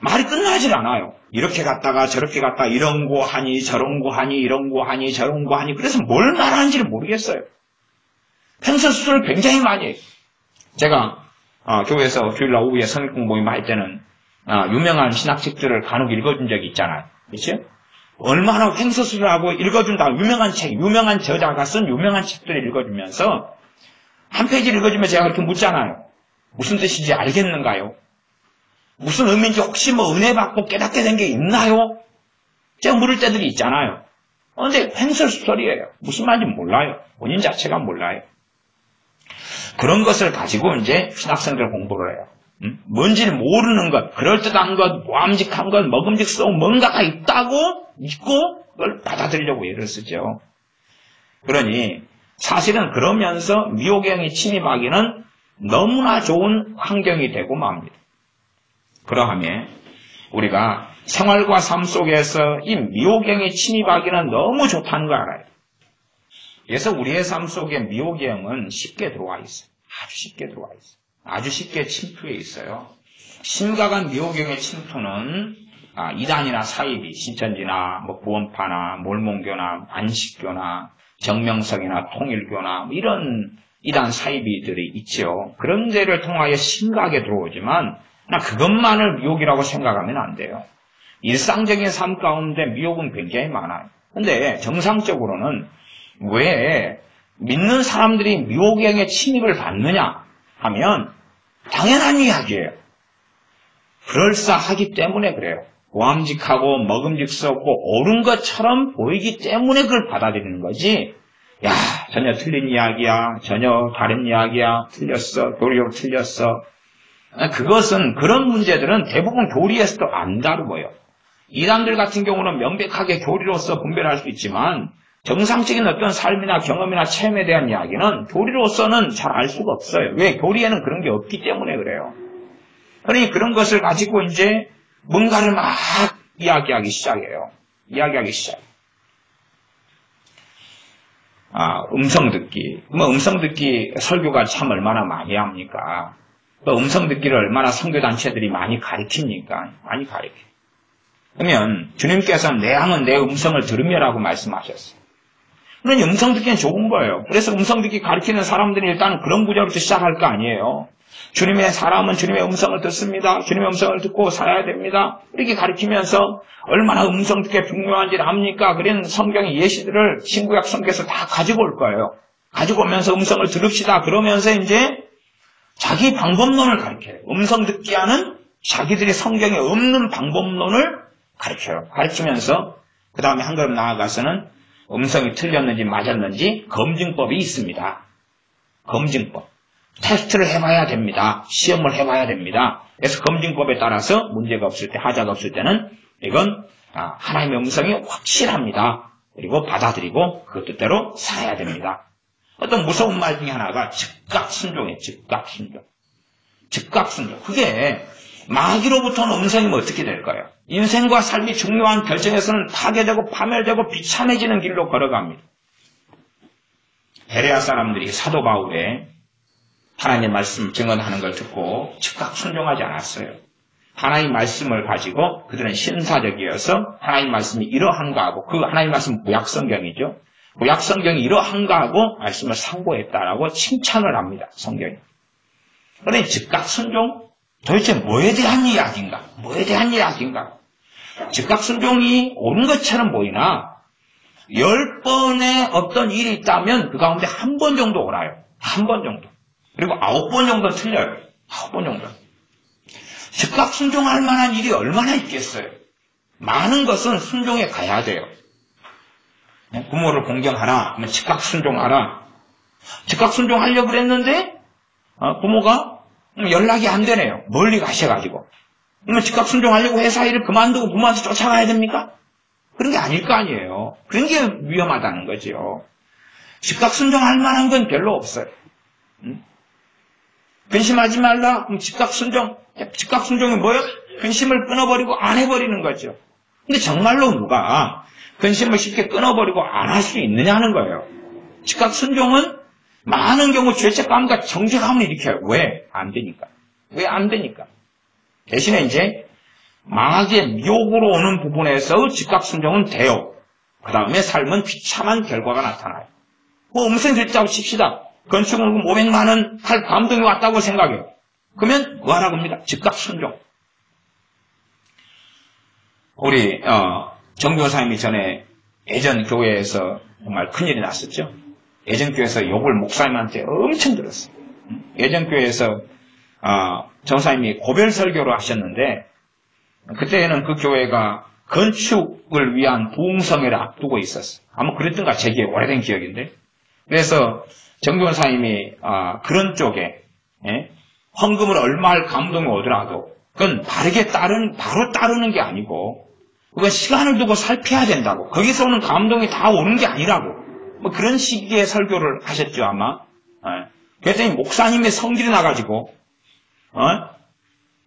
말이 끝나질 않아요. 이렇게 갔다가 저렇게 갔다가 이런 거 하니 저런 거 하니 이런 거 하니 저런 거 하니 그래서 뭘 말하는지를 모르겠어요. 횡설수설을 굉장히 많이 해요. 제가 교회에서 주일날 오후에 성경 모임 할 때는 유명한 신학책들을 간혹 읽어준 적이 있잖아요. 그렇죠? 얼마나 횡설수설하고 읽어준다. 유명한 저자가 쓴 유명한 책들을 읽어주면서 한 페이지를 읽어주면 제가 그렇게 묻잖아요. 무슨 뜻인지 알겠는가요? 무슨 의미인지 혹시 뭐 은혜 받고 깨닫게 된 게 있나요? 제가 물을 때들이 있잖아요. 그런데 횡설수설이에요. 무슨 말인지 몰라요. 본인 자체가 몰라요. 그런 것을 가지고 이제 신학생들 공부를 해요. 뭔지를 모르는 것, 그럴듯한 것, 모함직한 것, 먹음직스러운 뭔가가 있다고 믿고 그걸 받아들이려고 애를 쓰죠. 그러니 사실은 그러면서 미혹행이 침입하기는 너무나 좋은 환경이 되고 맙니다. 그러하면 우리가 생활과 삶 속에서 이 미혹행이 침입하기는 너무 좋다는 걸 알아요. 그래서 우리의 삶 속에 미혹행은 쉽게 들어와 있어요. 아주 쉽게 들어와 있어요. 아주 쉽게 침투해 있어요. 심각한 미혹행의 침투는 이단이나 사이비, 신천지나 구원파나 몰몬교나 안식교나 정명석이나 통일교나 이런 이단 사이비들이 있죠. 그런 데를 통하여 심각하게 들어오지만 나 그것만을 미혹이라고 생각하면 안 돼요. 일상적인 삶 가운데 미혹은 굉장히 많아요. 근데 정상적으로는 왜 믿는 사람들이 미혹행에 침입을 받느냐 하면 당연한 이야기예요. 그럴싸하기 때문에 그래요. 고함직하고 먹음직스럽고 옳은 것처럼 보이기 때문에 그걸 받아들이는 거지. 야, 전혀 틀린 이야기야. 전혀 다른 이야기야. 틀렸어. 교리로 틀렸어. 그것은 그런 문제들은 대부분 교리에서도 안 다루고요. 이단들 같은 경우는 명백하게 교리로서 분별할 수 있지만 정상적인 어떤 삶이나 경험이나 체험에 대한 이야기는 교리로서는 잘 알 수가 없어요. 왜? 교리에는 그런 게 없기 때문에 그래요. 그러니 그런 것을 가지고 이제 뭔가를 막 이야기하기 시작해요. 음성 듣기. 음성 듣기 설교가 참 얼마나 많이 합니까? 또 음성 듣기를 얼마나 선교단체들이 많이 가르칩니까? 많이 가르쳐. 그러면 주님께서는 내 양은 내 음성을 들으며라고 말씀하셨어요. 그러니 음성 듣기는 좋은 거예요. 그래서 음성 듣기 가르치는 사람들이 일단 그런 구절부터 시작할 거 아니에요. 주님의 사람은 주님의 음성을 듣습니다. 주님의 음성을 듣고 살아야 됩니다. 이렇게 가르치면서 얼마나 음성 듣기가 중요한지를 압니까? 그런 성경의 예시들을 신구약 성경에서 다 가지고 올 거예요. 가지고 오면서 음성을 들읍시다. 그러면서 이제 자기 방법론을 가르쳐요. 음성 듣기 하는 자기들이 성경에 없는 방법론을 가르쳐요. 가르치면서 그 다음에 한 걸음 나아가서는 음성이 틀렸는지 맞았는지 검증법이 있습니다. 검증법. 테스트를 해봐야 됩니다. 시험을 해봐야 됩니다. 그래서 검증법에 따라서 문제가 없을 때, 하자가 없을 때는 이건 하나님의 음성이 확실합니다. 그리고 받아들이고 그 뜻대로 살아야 됩니다. 어떤 무서운 말 중에 하나가 즉각순종이에요. 즉각순종. 그게 마귀로부터는 음성이면 어떻게 될까요? 인생과 삶이 중요한 결정에서는 파괴되고 파멸되고 비참해지는 길로 걸어갑니다. 베레아 사람들이 사도 바울의 하나님의 말씀 증언하는 걸 듣고 즉각 순종하지 않았어요. 하나님의 말씀을 가지고 그들은 신사적이어서 하나님의 말씀이 이러한가 하고, 그 하나님의 말씀은 구약성경이죠. 구약성경이 이러한가 하고 말씀을 상고했다라고 칭찬을 합니다. 성경이. 그러니 즉각 순종? 도대체 뭐에 대한 이야기인가? 즉각 순종이 옳은 것처럼 보이나 10번의 어떤 일이 있다면 그 가운데 한 번 정도 옳아요. 한 번 정도. 그리고 9번 정도 틀려요. 9번 정도. 즉각 순종할 만한 일이 얼마나 있겠어요? 많은 것은 순종에 가야 돼요. 부모를 공경하라 하면 즉각 순종하라. 즉각 순종하려고 그랬는데 부모가 연락이 안 되네요. 멀리 가셔가지고. 그러면 즉각 순종하려고 회사 일을 그만두고 부모한테 쫓아가야 됩니까? 그런 게 아닐 거 아니에요. 그런 게 위험하다는 거죠. 즉각 순종할 만한 건 별로 없어요. 근심하지 말라. 그럼 즉각 순종이 뭐예요? 근심을 끊어버리고 안 해버리는 거죠. 근데 정말로 누가 근심을 쉽게 끊어버리고 안 할 수 있느냐는 거예요. 즉각 순종은 많은 경우 죄책감과 정죄감을 일으켜요. 왜? 안 되니까. 대신에 이제 마귀의 미혹으로 오는 부분에서 즉각 순종은 돼요. 그 다음에 삶은 비참한 결과가 나타나요. 음성 듣자고 칩시다. 건축은 500만 원 할 감동이 왔다고 생각해요. 그러면 뭐 하라고 합니다? 즉각 순종. 우리 정교사님이 전에 예전 교회에서 정말 큰일이 났었죠. 예전 교회에서 욕을 목사님한테 엄청 들었어요. 예전 교회에서 정사님이 고별 설교를 하셨는데 그때는 그 교회가 건축을 위한 부흥성회를 앞두고 있었어요. 아마 그랬던가 제 기억에 오래된 기억인데. 그래서 정교사님이 그런 쪽에 헌금을 얼마를 감동이 오더라도 그건 바로 따르는 게 아니고 그건 시간을 두고 살펴야 된다고. 거기서 오는 감동이 다 오는 게 아니라고. 뭐 그런 식의 설교를 하셨죠 아마. 그랬더니 목사님의 성질이 나가지고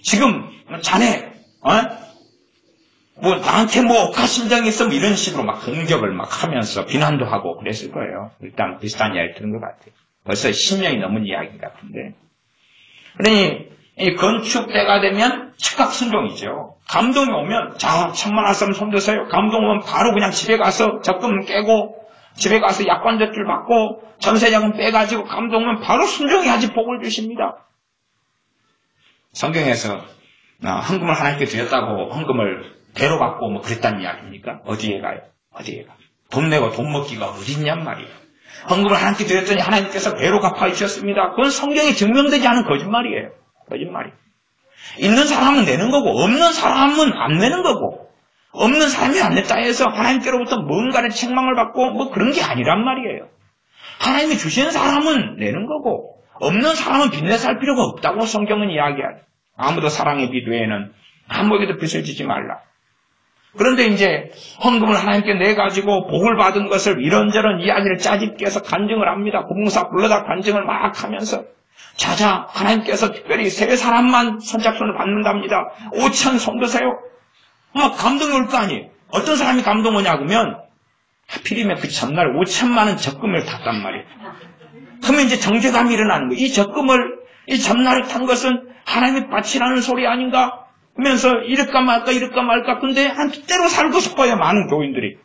지금 자네 뭐 나한테 뭐 억하심정이 있어 뭐 이런 식으로 막 공격을 막 하면서 비난도 하고 그랬을 거예요. 일단 비슷한 이야기 들은 것 같아요. 벌써 10년이 넘은 이야기 같은데. 그러니 이 건축 때가 되면 즉각 순종이죠. 감동이 오면 자 천만 원씀 손 드세요. 감동 오면 바로 그냥 집에 가서 적금 깨고 집에 가서 약관젓줄 받고 전세자금 빼가지고 감동하면 바로 순종해야지 복을 주십니다. 성경에서 헌금을 하나님께 드렸다고 헌금을 배로 받고 뭐 그랬다는 이야기입니까? 어디에 가요? 어디에 가? 돈 내고 돈 먹기가 어디 있냔 말이에요. 헌금을 하나님께 드렸더니 하나님께서 배로 갚아주셨습니다. 그건 성경에 증명되지 않은 거짓말이에요. 거짓말이에요. 있는 사람은 내는 거고 없는 사람은 안 내는 거고 없는 사람이 안 냈다 해서 하나님께로부터 뭔가를 책망을 받고 뭐 그런 게 아니란 말이에요. 하나님이 주신 사람은 내는 거고 없는 사람은 빚내 살 필요가 없다고 성경은 이야기하죠. 아무도 사랑의 빚 외에는 아무에게도 빚을 지지 말라. 그런데 이제 헌금을 하나님께 내가지고 복을 받은 것을 이런저런 이야기를 짜집게 해서 간증을 합니다. 고봉사 불러다 간증을 막 하면서 자자 하나님께서 특별히 세 사람만 선착순을 받는답니다. 5천 손 드세요. 감동이 올 거 아니에요. 어떤 사람이 감동 오냐 그러면 하필이면 그 전날 5천만 원 적금을 탔단 말이에요. 그러면 이제 정죄감이 일어나는 거예요. 이 적금을 이 전날을 탄 것은 하나님이 바치라는 소리 아닌가? 하면서 이럴까 말까 근데 한 때로 살고 싶어요. 많은 교인들이.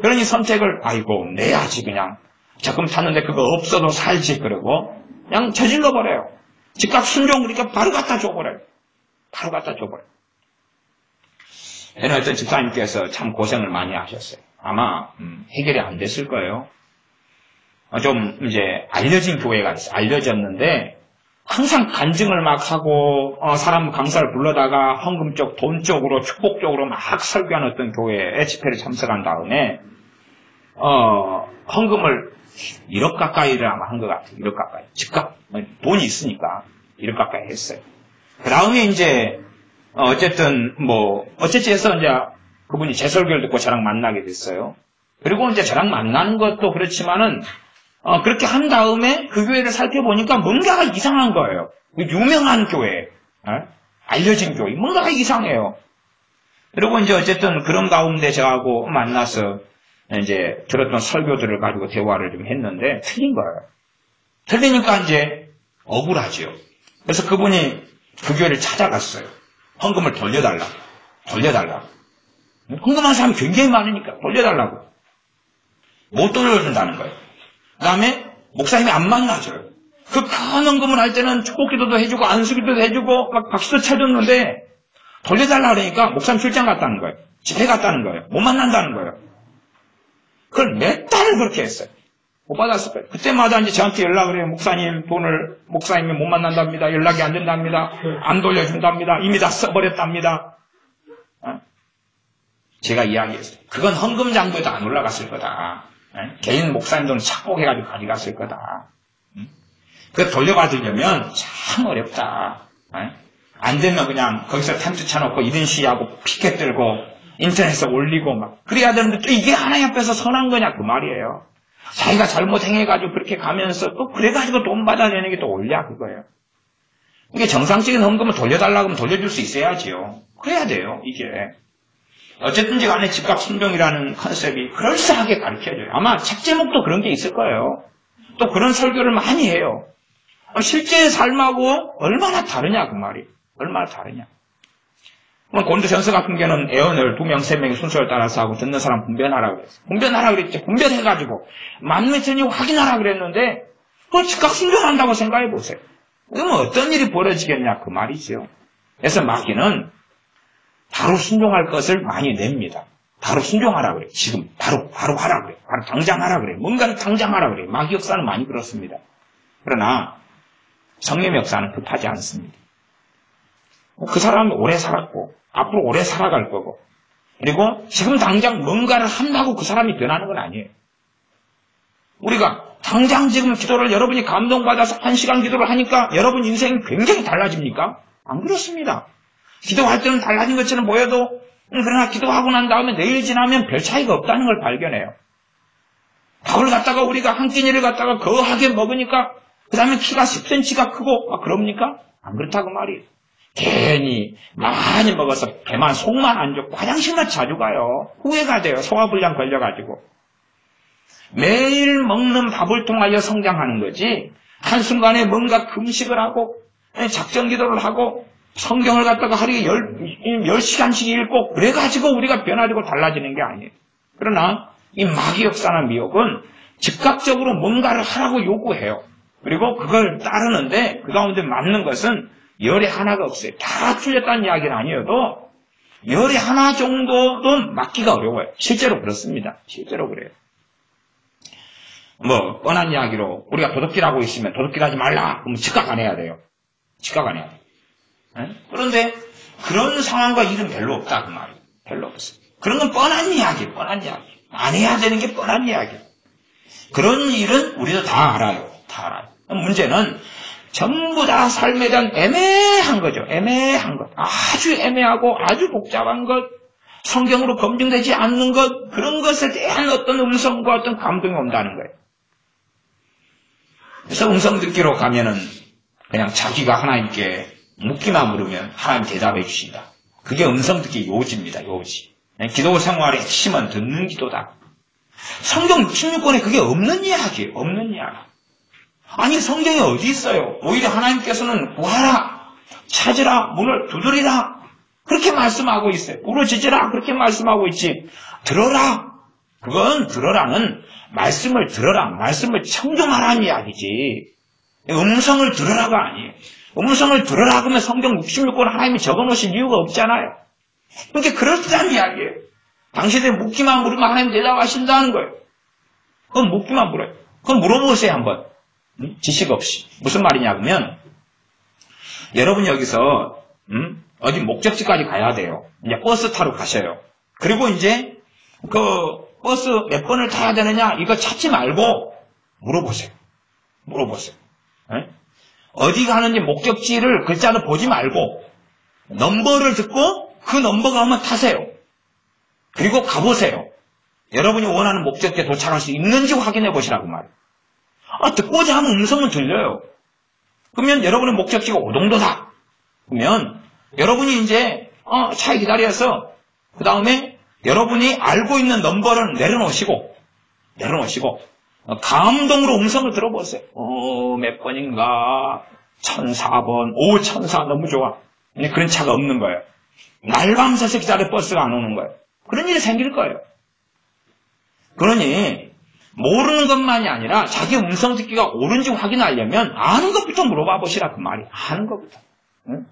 그러니 선택을 아이고 내야지 그냥. 적금 탔는데 그거 없어도 살지 그러고 그냥 저질러 버려요. 즉각 순종 그러니까 바로 갖다 줘버려요. 바로 갖다 줘버려요. 얘는 어떤 집사님께서 참 고생을 많이 하셨어요. 아마 해결이 안 됐을 거예요. 좀 이제 알려진 교회가 있어요. 알려졌는데 항상 간증을 막 하고 사람 강사를 불러다가 헌금 쪽, 돈 쪽으로 축복 쪽으로 막 설교한 어떤 교회에 집회를 참석한 다음에 헌금을 1억 가까이를 아마 한 것 같아요. 1억 가까이. 즉각 돈이 있으니까 1억 가까이 했어요. 그 다음에 이제 어쨌든 해서 이제 그분이 제 설교를 듣고 저랑 만나게 됐어요. 그리고 이제 저랑 만나는 것도 그렇지만은 그렇게 한 다음에 그 교회를 살펴보니까 뭔가가 이상한 거예요. 유명한 교회, 알려진 교회, 뭔가가 이상해요. 그리고 이제 어쨌든 그런 가운데 저하고 만나서 이제 들었던 설교들을 가지고 대화를 좀 했는데 틀린 거예요. 틀리니까 이제 억울하죠. 그래서 그분이 그 교회를 찾아갔어요. 헌금을 돌려달라고. 헌금한 사람이 굉장히 많으니까 돌려달라고. 못 돌려준다는 거예요. 그 다음에 목사님이 안 만나줘요. 그 큰 헌금을 할 때는 축복기도도 해주고 안수기도도 해주고 막 박수도 쳐줬는데 돌려달라 그러니까 목사님 출장 갔다는 거예요. 집회 갔다는 거예요. 못 만난다는 거예요. 그걸 몇 달을 그렇게 했어요. 못 받았을 거예요. 그때마다 이제 저한테 연락을 해요. 목사님 돈을 목사님이 못 만난답니다. 연락이 안 된답니다. 안 돌려준답니다. 이미 다 써버렸답니다. 제가 이야기했어요. 그건 헌금 장부에도 안 올라갔을 거다. 개인 목사님 돈 착복해가지고 가져갔을 거다. 그거 돌려받으려면 참 어렵다. 안 되면 그냥 거기서 텐트 쳐놓고 이런 시하고 피켓 들고 인터넷에 올리고 막 그래야 되는데 또 이게 하나님 앞에서 선한 거냐 그 말이에요. 자기가 잘못 행해가지고 그렇게 가면서 또 그래가지고 돈 받아내는 게 또 옳냐 그거예요. 이게 정상적인 헌금을 돌려달라고 하면 돌려줄 수 있어야지요. 그래야 돼요 이게. 어쨌든지 간에 집값 순종이라는 컨셉이 그럴싸하게 가르쳐줘요. 아마 책 제목도 그런 게 있을 거예요. 또 그런 설교를 많이 해요. 실제 삶하고 얼마나 다르냐 그 말이. 얼마나 다르냐. 고린도전서 같은 경우는 애언을 2명, 3명의 순서를 따라서 하고 듣는 사람 분별하라고 그랬어요. 분별하라고 그랬죠. 분별해가지고 만미천이 확인하라고 그랬는데 그걸 즉각 순종한다고 생각해 보세요. 그러면 어떤 일이 벌어지겠냐 그 말이죠. 그래서 마귀는 바로 순종할 것을 많이 냅니다. 바로 순종하라 그래요. 지금 바로 하라 그래요. 바로 당장 하라 그래요. 뭔가를 당장 하라 그래요. 마귀 역사는 많이 그렇습니다. 그러나 성령의 역사는 급하지 않습니다. 그 사람이 오래 살았고 앞으로 오래 살아갈 거고 그리고 지금 당장 뭔가를 한다고 그 사람이 변하는 건 아니에요. 우리가 당장 지금 기도를 여러분이 감동받아서 1시간 기도를 하니까 여러분 인생이 굉장히 달라집니까? 안 그렇습니다. 기도할 때는 달라진 것처럼 보여도 그러나 기도하고 난 다음에 내일 지나면 별 차이가 없다는 걸 발견해요. 밥을 갖다가 우리가 한 끼니를 갖다가 거하게 먹으니까 그 다음에 키가 10cm가 크고 그럽니까? 안 그렇다고 말이에요. 괜히 많이 먹어서 배만 속만 안 좋고 화장실만 자주 가요. 후회가 돼요. 소화불량 걸려가지고. 매일 먹는 밥을 통하여 성장하는 거지 한순간에 뭔가 금식을 하고 작전 기도를 하고 성경을 갖다가 하루에 10시간씩 읽고 그래가지고 우리가 변화되고 달라지는 게 아니에요. 그러나 이 마귀 역사나 미혹은 즉각적으로 뭔가를 하라고 요구해요. 그리고 그걸 따르는데 그 가운데 맞는 것은 열의 하나가 없어요. 다 틀렸다는 이야기는 아니어도 열의 하나 정도도 맞기가 어려워요. 실제로 그렇습니다. 실제로 그래요. 뭐 뻔한 이야기로 우리가 도둑질하고 있으면 도둑질하지 말라. 그러면 즉각 안 해야 돼요. 즉각 안 해야 돼요. 네? 그런데 그런 상황과 일은 별로 없다 그 말이에요. 별로 없어요. 그런 건 뻔한 이야기, 뻔한 이야기. 안 해야 되는 게 뻔한 이야기. 그런 일은 우리도 다 알아요. 다 알아요. 문제는 전부 다 삶에 대한 애매한 거죠. 애매한 것. 아주 애매하고 아주 복잡한 것. 성경으로 검증되지 않는 것. 그런 것에 대한 어떤 음성과 어떤 감동이 온다는 거예요. 그래서 음성 듣기로 가면은 그냥 자기가 하나님께 묻기만 물으면 하나님 대답해 주신다. 그게 음성 듣기 요지입니다. 요지. 기도 생활의 핵심은 듣는 기도다. 성경 66권에 그게 없는 이야기예요. 없는 이야기. 아니 성경에 어디 있어요? 오히려 하나님께서는 구하라, 찾으라, 문을 두드리라 그렇게 말씀하고 있어요. 부르짖으라 그렇게 말씀하고 있지. 들어라. 그건 들어라는 말씀을 들어라, 말씀을 청종하라는 이야기지. 음성을 들으라가 아니에요. 음성을 들으라 그러면 성경 66권 하나님이 적어놓으신 이유가 없잖아요. 그러니까 그렇다는 이야기예요. 당신들 묻기만 물으면 하나님 대답하신다는 거예요. 그건 묻기만 물어요. 그건 물어보세요 한번. 지식 없이. 무슨 말이냐 그러면 여러분 여기서 어디 목적지까지 가야 돼요. 이제 버스 타러 가셔요. 그리고 이제 그 버스 몇 번을 타야 되느냐 이거 찾지 말고 물어보세요. 물어보세요. 네? 어디 가는지 목적지를 글자를 보지 말고 넘버를 듣고 그 넘버가 오면 타세요. 그리고 가보세요. 여러분이 원하는 목적지에 도착할 수 있는지 확인해 보시라고 말이에요. 듣고자 하면 음성은 들려요. 그러면 여러분의 목적지가 오동도다. 그러면 여러분이 이제 차에 기다려서 그 다음에 여러분이 알고 있는 넘버를 내려놓으시고 감동으로 음성을 들어보세요. 몇 번인가? 1004번. 1004 너무 좋아. 근데 그런 차가 없는 거예요. 날밤새서 기다려 버스가 안 오는 거예요. 그런 일이 생길 거예요. 그러니 모르는 것만이 아니라 자기 음성 듣기가 옳은지 확인하려면 아는 것부터 물어봐 보시라 그 말이에요. 아는 것부터. 응?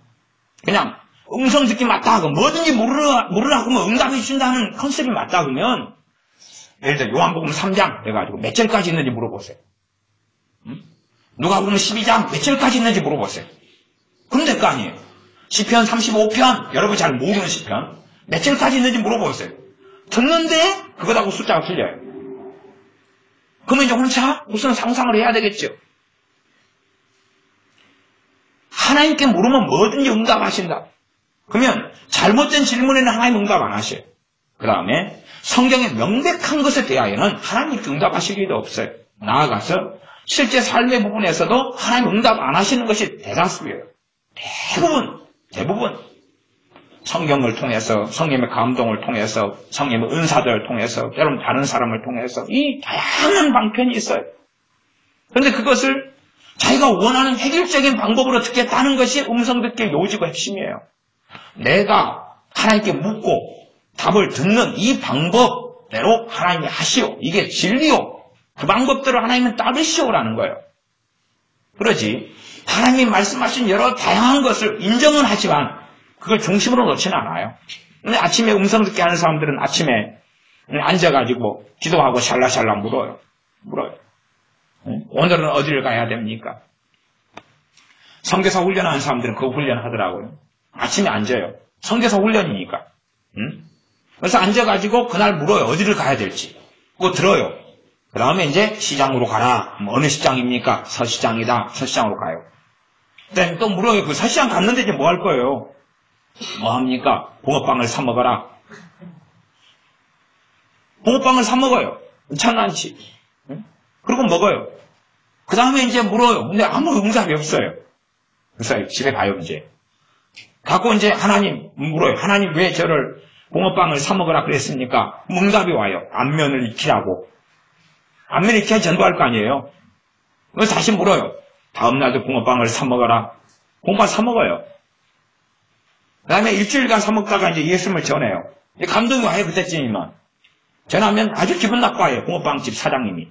그냥 음성 듣기 맞다 하고 뭐든지 물으라고 하면 응답해 주신다는 컨셉이 맞다 그러면 예를 들어 요한복음 3장 해가지고 몇 절까지 있는지 물어보세요. 응? 누가복음 12장 몇 절까지 있는지 물어보세요. 그럼 될 거 아니에요. 시편 35편 여러분 잘 모르는 시편 몇 절까지 있는지 물어보세요. 듣는데 그거하고 숫자가 틀려요. 그러면 이제 혼자 무슨 상상을 해야 되겠죠. 하나님께 물으면 뭐든지 응답하신다. 그러면 잘못된 질문에는 하나님 응답 안 하셔요. 그 다음에 성경의 명백한 것에 대하여는 하나님 응답하실 일도 없어요. 나아가서 실제 삶의 부분에서도 하나님 응답 안 하시는 것이 대다수예요. 대부분 성경을 통해서 성령의 감동을 통해서 성령의 은사들을 통해서 여러분 다른 사람을 통해서 이 다양한 방편이 있어요. 그런데 그것을 자기가 원하는 획일적인 방법으로 듣겠다는 것이 음성 듣기의 요지고 핵심이에요. 내가 하나님께 묻고 답을 듣는 이 방법대로 하나님이 하시오. 이게 진리요. 그 방법대로 하나님은 따르시오라는 거예요. 그러지 하나님이 말씀하신 여러 다양한 것을 인정은 하지만 그걸 중심으로 놓지는 않아요. 근데 아침에 음성 듣기 하는 사람들은 아침에 앉아가지고 기도하고 샬라샬라 물어요. 오늘은 어디를 가야 됩니까? 선교사 훈련하는 사람들은 그거 훈련하더라고요. 아침에 앉아요. 선교사 훈련이니까. 그래서 앉아가지고 그날 물어요. 어디를 가야 될지. 그거 들어요. 그 다음에 이제 시장으로 가라. 어느 시장입니까? 서시장이다. 서시장으로 가요. 그다음에 또 물어요. 그 서시장 갔는데 이제 뭐 할 거예요? 뭐 합니까? 붕어빵을 사 먹어라. 붕어빵을 사 먹어요. 괜찮지. 그리고 먹어요. 그 다음에 이제 물어요. 근데 아무 응답이 없어요. 그래서 집에 가요, 이제. 갖고 이제 하나님 물어요. 하나님 왜 저를 붕어빵을 사 먹으라 그랬습니까? 응답이 와요. 안면을 익히라고. 안면을 익혀야 전도할 거 아니에요. 그래서 다시 물어요. 다음날도 붕어빵을 사 먹어라. 붕어빵 사 먹어요. 그 다음에 일주일간 사 먹다가 이제 예수님을 전해요. 감동이 와요, 그때쯤이면. 전하면 아주 기분 나빠요, 붕어빵집 사장님이.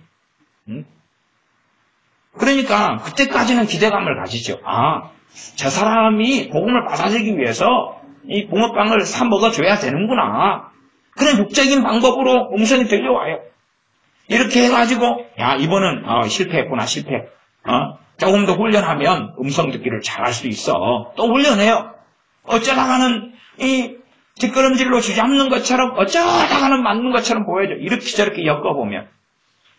그러니까 그때까지는 기대감을 가지죠. 아, 저 사람이 복음을 받아들이기 위해서 이 붕어빵을 사 먹어줘야 되는구나. 그런 육적인 방법으로 음성이 들려와요. 이렇게 해가지고 야, 이번은 실패했구나, 실패. 조금 더 훈련하면 음성 듣기를 잘할 수 있어. 또 훈련해요. 어쩌다가는 이 뒷걸음질로 주잡는 것처럼, 어쩌다가는 맞는 것처럼 보여져. 이렇게 저렇게 엮어보면.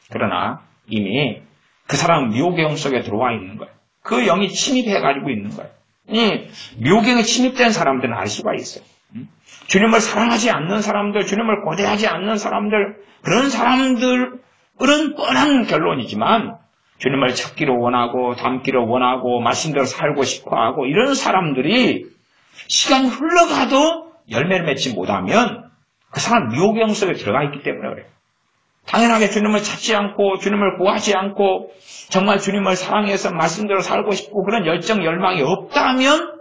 그러나 이미 그 사람은 미혹의 영 속에 들어와 있는 거예요. 그 영이 침입해가지고 있는 거예요. 이 미혹의 영에 침입된 사람들은 알 수가 있어요. 주님을 사랑하지 않는 사람들, 주님을 고대하지 않는 사람들, 그런 사람들은 뻔한 결론이지만 주님을 찾기를 원하고 닮기를 원하고 말씀대로 살고 싶어하고 이런 사람들이 시간이 흘러가도 열매를 맺지 못하면 그 사람 미혹의 영 속에 들어가 있기 때문에 그래요. 당연하게 주님을 찾지 않고 주님을 구하지 않고 정말 주님을 사랑해서 말씀대로 살고 싶고 그런 열정 열망이 없다면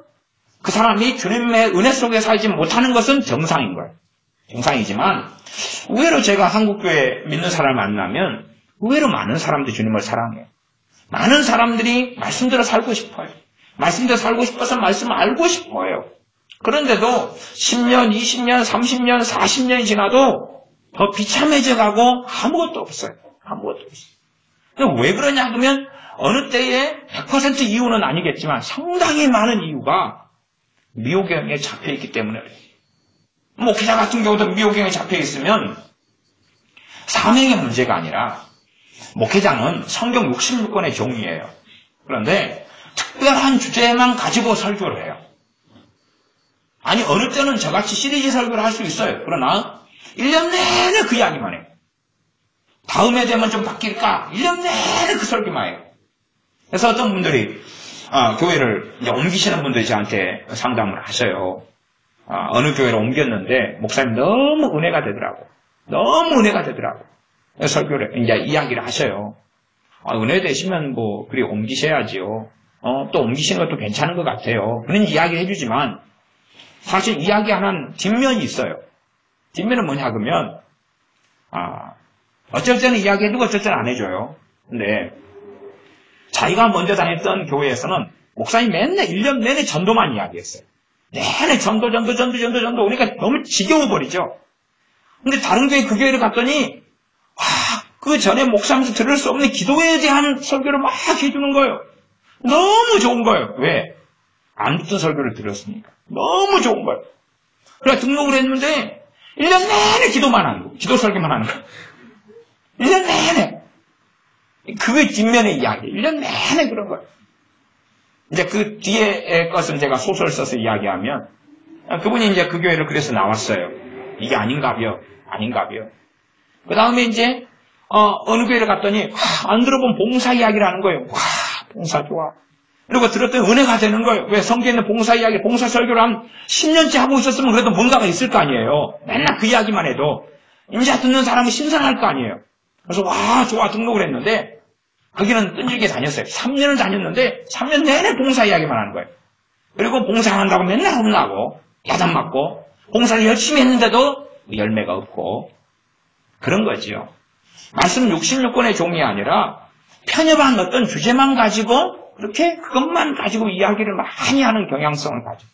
그 사람이 주님의 은혜 속에 살지 못하는 것은 정상인 거예요. 정상이지만 의외로 제가 한국교회 믿는 사람을 만나면 의외로 많은 사람들이 주님을 사랑해요. 많은 사람들이 말씀대로 살고 싶어요. 말씀대로 살고 싶어서 말씀을 알고 싶어요. 그런데도 10년, 20년, 30년, 40년이 지나도 더 비참해져 가고 아무것도 없어요. 아무것도 없어요. 왜 그러냐 하면 어느 때에 100% 이유는 아니겠지만 상당히 많은 이유가 미혹의 영에 잡혀있기 때문에 그래요. 목회자 같은 경우도 미혹의 영에 잡혀있으면 사명의 문제가 아니라 목회자는 성경 66권의 종이에요. 그런데 특별한 주제만 가지고 설교를 해요. 아니 어느 때는 저같이 시리즈 설교를 할 수 있어요. 그러나 1년 내내 그 이야기만 해요. 다음에 되면 좀 바뀔까? 1년 내내 그 설교만 해요. 그래서 어떤 분들이 교회를 이제 옮기시는 분들이 저한테 상담을 하셔요. 어느 교회로 옮겼는데 목사님 너무 은혜가 되더라고. 너무 은혜가 되더라고. 설교를 이제 이야기를 하셔요. 은혜 되시면 뭐 그리 옮기셔야지요. 또 옮기시는 것도 괜찮은 것 같아요. 그런 이야기를 해주지만 사실 이야기하는 뒷면이 있어요. 뒷면은 뭐냐 그러면 어쩔 때는 이야기해주고 어쩔 때는 안 해줘요. 근데 자기가 먼저 다녔던 교회에서는 목사님 맨날 1년 내내 전도만 이야기했어요. 내내 전도. 그러니까 너무 지겨워버리죠. 근데 다른 교회 그 교회를 갔더니 그 전에 목사님도 들을 수 없는 기도에 대한 설교를 막 해주는 거예요. 너무 좋은 거예요. 왜? 안 듣던 설교를 들었으니까. 너무 좋은 거예요. 그래서 등록을 했는데 1년 내내 기도만 하는 거예요. 기도 설교만 하는 거예요. 1년 내내. 그게 뒷면의 이야기. 1년 내내 그런 거예요. 이제 그 뒤에 것은 제가 소설 써서 이야기하면 그분이 이제 그 교회를 그래서 나왔어요. 이게 아닌가벼. 그 다음에 이제 어느 교회를 갔더니 안 들어본 봉사 이야기를 하는 거예요. 와, 봉사 좋아. 그리고 들었더니 은혜가 되는 거예요. 왜? 성경에 있는 봉사 이야기, 봉사 설교를 한 10년째 하고 있었으면 그래도 뭔가가 있을 거 아니에요. 맨날 그 이야기만 해도 이제 듣는 사람이 신선할 거 아니에요. 그래서 와, 좋아 등록을 했는데 거기는 끈질기게 다녔어요. 3년을 다녔는데 3년 내내 봉사 이야기만 하는 거예요. 그리고 봉사한다고 맨날 혼나고 야단 맞고 봉사를 열심히 했는데도 열매가 없고 그런 거지요. 말씀 66권의 종이 아니라 편협한 어떤 주제만 가지고 그렇게 그것만 가지고 이야기를 많이 하는 경향성을 가지고.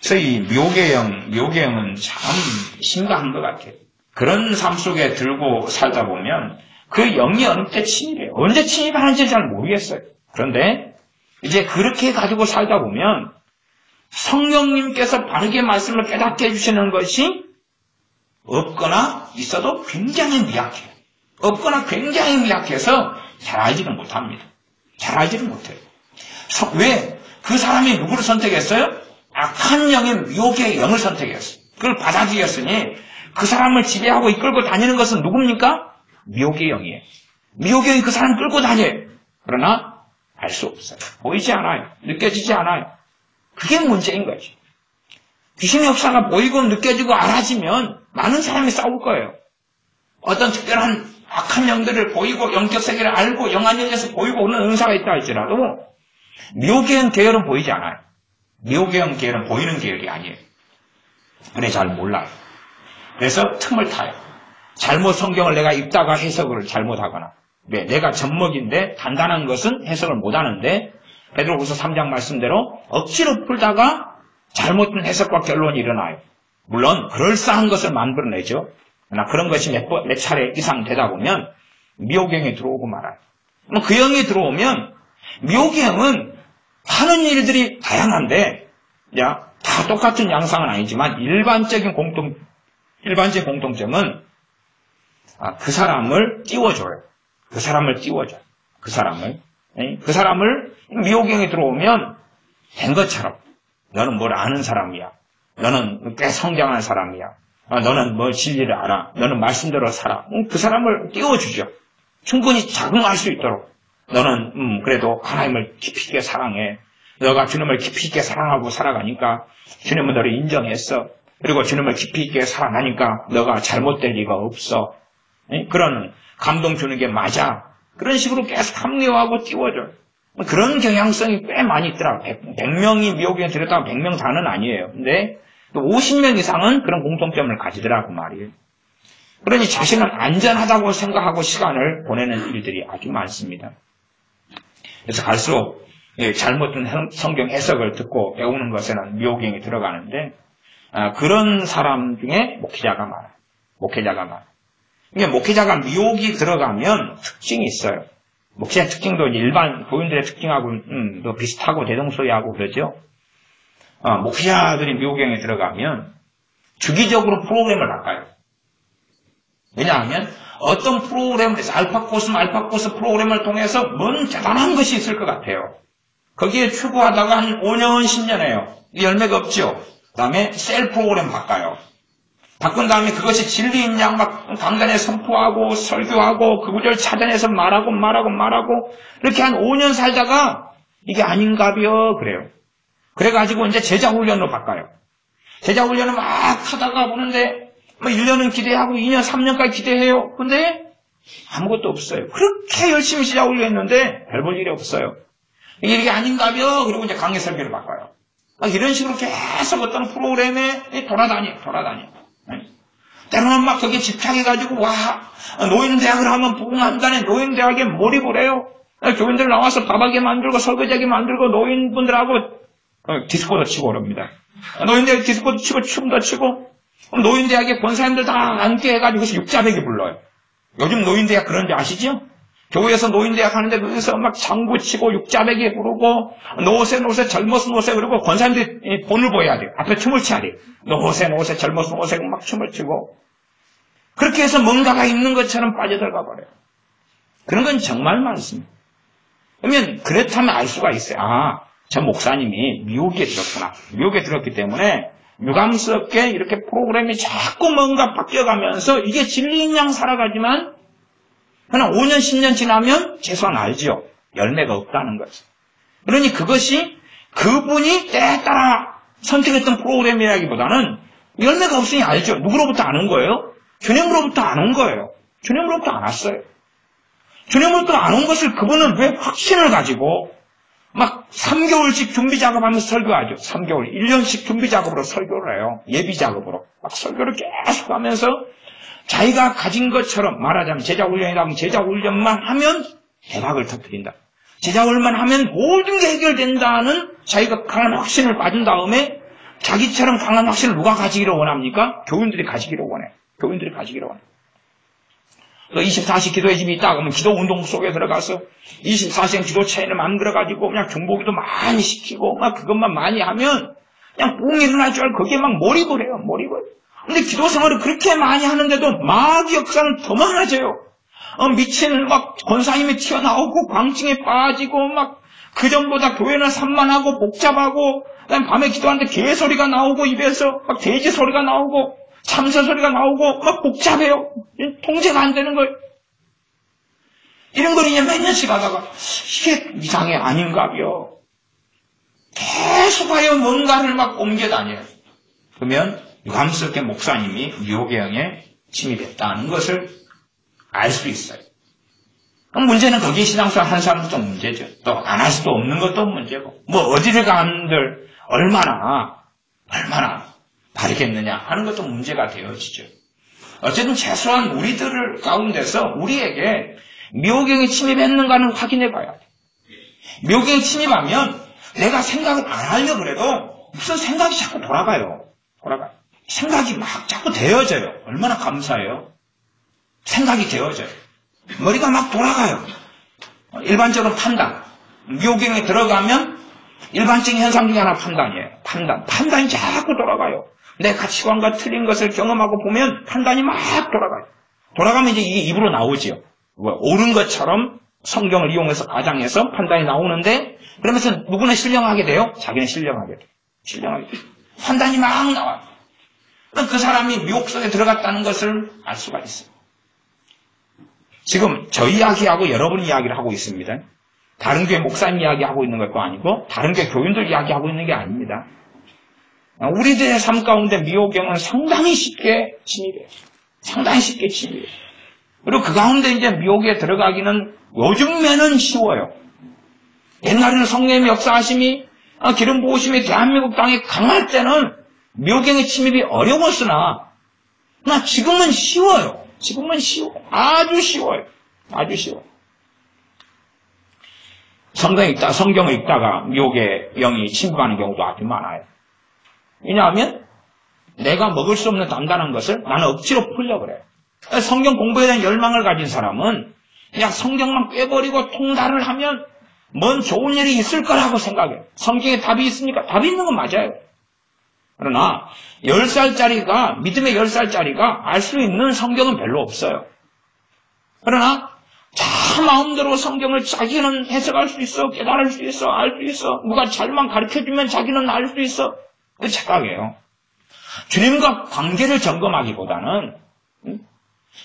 그래서 이 미혹의 영은 참 심각한 것 같아요. 그런 삶 속에 들고 살다 보면 그 영이 어느 때 침입해요. 언제 침입하는지 잘 모르겠어요. 그런데 이제 그렇게 가지고 살다 보면 성령님께서 바르게 말씀을 깨닫게 해주시는 것이 없거나 있어도 굉장히 미약해요. 없거나 굉장히 미약해서 잘 알지는 못합니다. 잘 알지는 못해요. 왜? 그 사람이 누구를 선택했어요? 악한 영의 미혹의 영을 선택했어요. 그걸 받아들였으니 그 사람을 지배하고 이끌고 다니는 것은 누굽니까? 미혹의 영이에요. 미혹의 영이 그 사람을 끌고 다녀요. 그러나 알 수 없어요. 보이지 않아요. 느껴지지 않아요. 그게 문제인 거죠. 귀신의 역사가 보이고 느껴지고 알아지면 많은 사람이 싸울 거예요. 어떤 특별한 악한 영들을 보이고 영적 세계를 알고 영안에서 보이고 오는 은사가 있다 할지라도 미혹의 영 계열은 보이지 않아요. 미혹의 영 계열은 보이는 계열이 아니에요. 그래 잘 몰라요. 그래서 틈을 타요. 잘못 성경을 내가 읽다가 해석을 잘못하거나, 왜? 내가 젖먹인데 단단한 것은 해석을 못하는데 베드로후서 3장 말씀대로 억지로 풀다가 잘못된 해석과 결론이 일어나요. 물론 그럴싸한 것을 만들어내죠. 그러나 그런 것이 몇 차례 이상 되다 보면 미혹경에 들어오고 말아요. 그 형이 들어오면 미혹경은 하는 일들이 다양한데 다 똑같은 양상은 아니지만 일반적인 공통점은 그 사람을 띄워줘요. 그 사람을 미혹경에 들어오면 된 것처럼 너는 뭘 아는 사람이야. 너는 꽤 성장한 사람이야. 너는 뭐 진리를 알아. 너는 말씀대로 살아. 그 사람을 띄워주죠. 충분히 적응할 수 있도록. 너는 그래도 하나님을 깊이 있게 사랑해. 너가 주님을 깊이 있게 사랑하고 살아가니까 주님은 너를 인정했어. 그리고 주님을 깊이 있게 살아가니까 너가 잘못될 리가 없어. 그런 감동 주는 게 맞아. 그런 식으로 계속 합리화하고 띄워줘요. 그런 경향성이 꽤 많이 있더라고요. 100명이 미혹경에 들었다고 100명 다는 아니에요. 근데 50명 이상은 그런 공통점을 가지더라고 말이에요. 그러니 자신은 안전하다고 생각하고 시간을 보내는 일들이 아주 많습니다. 그래서 갈수록 잘못된 성경 해석을 듣고 배우는 것에는 미혹경에 들어가는데 그런 사람 중에 목회자가 많아요. 목회자가 미혹이 들어가면 특징이 있어요. 목회자 특징도 일반 교인들의 특징하고 또 비슷하고 대동소이하고 그러죠. 목회자들이 미혹경에 들어가면 주기적으로 프로그램을 바꿔요. 왜냐하면 어떤 프로그램에서 알파코스 프로그램을 통해서 뭔 대단한 것이 있을 것 같아요. 거기에 추구하다가 한 5년, 10년 해요. 열매가 없죠. 그 다음에 셀 프로그램 바꿔요. 바꾼 다음에 그것이 진리인 양 막 강단에 선포하고 설교하고 그 구절 찾아내서 말하고 이렇게 한 5년 살다가 이게 아닌가벼 그래요. 그래가지고 이제 제자훈련으로 바꿔요. 제자훈련을 막 하다가 보는데 1년은 기대하고 2년, 3년까지 기대해요. 근데 아무것도 없어요. 그렇게 열심히 제자훈련했는데 별 볼 일이 없어요. 이게 아닌가벼 그리고 이제 강의 설교를 바꿔요. 이런 식으로 계속 어떤 프로그램에 돌아다녀요. 때로는 막 거기에 집착해가지고 노인대학을 하면 부흥한다네. 노인대학에 몰입을 해요. 교인들 나와서 밥하게 만들고 설거지하게 만들고 노인분들하고 디스코도 치고 그럽니다. 노인대학 디스코도 치고 춤도 치고 노인대학에 권사님들 다 앉게 해가지고 육자배기 불러요. 요즘 노인대학 그런지 아시죠? 교회에서 노인대학 하는데 거기서 막 장구 치고 육자배기 부르고 노세 젊어서 노세 그리고 권사님들이 본을 보여야 돼요. 앞에 춤을 춰야 돼요. 노세 젊어서 노세 막 춤을 추고 그렇게 해서 뭔가가 있는 것처럼 빠져들어가 버려요. 그런 건 정말 많습니다. 그러면 그렇다면 알 수가 있어요. 저 목사님이 미혹에 들었구나. 미혹에 들었기 때문에 유감스럽게 이렇게 프로그램이 자꾸 뭔가 바뀌어가면서 이게 진리인 양 살아가지만 그러나 5년, 10년 지나면 최소한 알죠. 열매가 없다는 거죠. 그러니 그것이 그분이 때에 따라 선택했던 프로그램이라기보다는 열매가 없으니 알죠. 누구로부터 아는 거예요? 주님으로부터 안 온 거예요. 주님으로부터 안 왔어요. 주님으로부터 안 온 것을 그분은 왜 확신을 가지고 막 3개월씩 준비 작업하면서 설교하죠. 3개월, 1년씩 준비 작업으로 설교를 해요. 예비 작업으로. 막 설교를 계속 하면서 자기가 가진 것처럼 말하자면 제자훈련이라면 제자훈련만 하면 대박을 터뜨린다. 제자훈련만 하면 모든 게 해결된다는 자기가 강한 확신을 받은 다음에 자기처럼 강한 확신을 누가 가지기를 원합니까? 교인들이 가지기를 원해요. 24시 기도의 집이 있다 그러면 기도 운동 속에 들어가서 24시간 기도체인을 만들어가지고 그냥 중보기도 많이 시키고 막 그것만 많이 하면 그냥 뿡 일어날 줄 알고 거기에 막 몰입을 해요. 근데 기도 생활을 그렇게 많이 하는데도 마귀 역사는 더 많아져요. 미친 막 권사님이 튀어나오고 광증에 빠지고 막 그전보다 교회는 산만하고 복잡하고 그다음에 밤에 기도하는데 개소리가 나오고 입에서 막 돼지 소리가 나오고 참새 소리가 나오고 막 복잡해요. 통제가 안 되는 거예요. 이런 걸 이제 몇 년씩 하다가 이게 이상해 아닌가벼. 계속하여 뭔가를 막 옮겨다녀요. 그러면 유감스럽게 목사님이 미혹경에 침입했다는 것을 알 수 있어요. 그럼 문제는 거기에 신앙생활 한 사람도 문제죠. 또 안 할 수도 없는 것도 문제고 어디를 가는들 얼마나 바르겠느냐 하는 것도 문제가 되어지죠. 어쨌든 최소한 우리들 가운데서 우리에게 미호경이 침입했는가는 확인해 봐야 돼. 미호경이 침입하면 내가 생각을 안 하려고 그래도 무슨 생각이 자꾸 돌아가요. 생각이 막 자꾸 되어져요. 얼마나 감사해요. 생각이 되어져요. 머리가 막 돌아가요. 일반적으로 판단. 미호경에 들어가면 일반적인 현상 중에 하나 판단이에요. 판단이 자꾸 돌아가요. 내 가치관과 틀린 것을 경험하고 보면 판단이 막 돌아가요. 돌아가면 이제 이게 입으로 나오지요. 옳은 것처럼 성경을 이용해서 가장해서 판단이 나오는데 그러면서 누구는 신령하게 돼요? 자기는 신령하게 돼요. 판단이 막 나와요. 그럼 그 사람이 미혹 속에 들어갔다는 것을 알 수가 있어요. 지금 저 이야기하고 여러분 이야기를 하고 있습니다. 다른 교회 목사님 이야기하고 있는 것도 아니고 다른 교회 교인들 이야기하고 있는 게 아닙니다. 우리들의 삶 가운데 미호경은 상당히 쉽게 침입해요. 그리고 그 가운데 이제 미혹에 들어가기는 요즘에는 쉬워요. 옛날에는 성령의 역사하심이 기름 부으심이 대한민국 땅에 강할 때는 미호경의 침입이 어려웠으나 지금은 쉬워요. 아주 쉬워요. 성경을 읽다가 미혹의 영이 침입하는 경우도 아주 많아요. 왜냐하면 내가 먹을 수 없는 단단한 것을 나는 억지로 풀려고 그래요. 성경 공부에 대한 열망을 가진 사람은 그냥 성경만 꿰버리고 통달을 하면 뭔 좋은 일이 있을 거라고 생각해요. 성경에 답이 있습니까? 답이 있는 건 맞아요. 그러나 10살짜리가 믿음의 10살짜리가 알 수 있는 성경은 별로 없어요. 그러나 자 마음대로 성경을 자기는 해석할 수 있어, 깨달을 수 있어, 알 수 있어. 누가 잘만 가르쳐주면 자기는 알 수 있어. 그 착각이에요. 주님과 관계를 점검하기보다는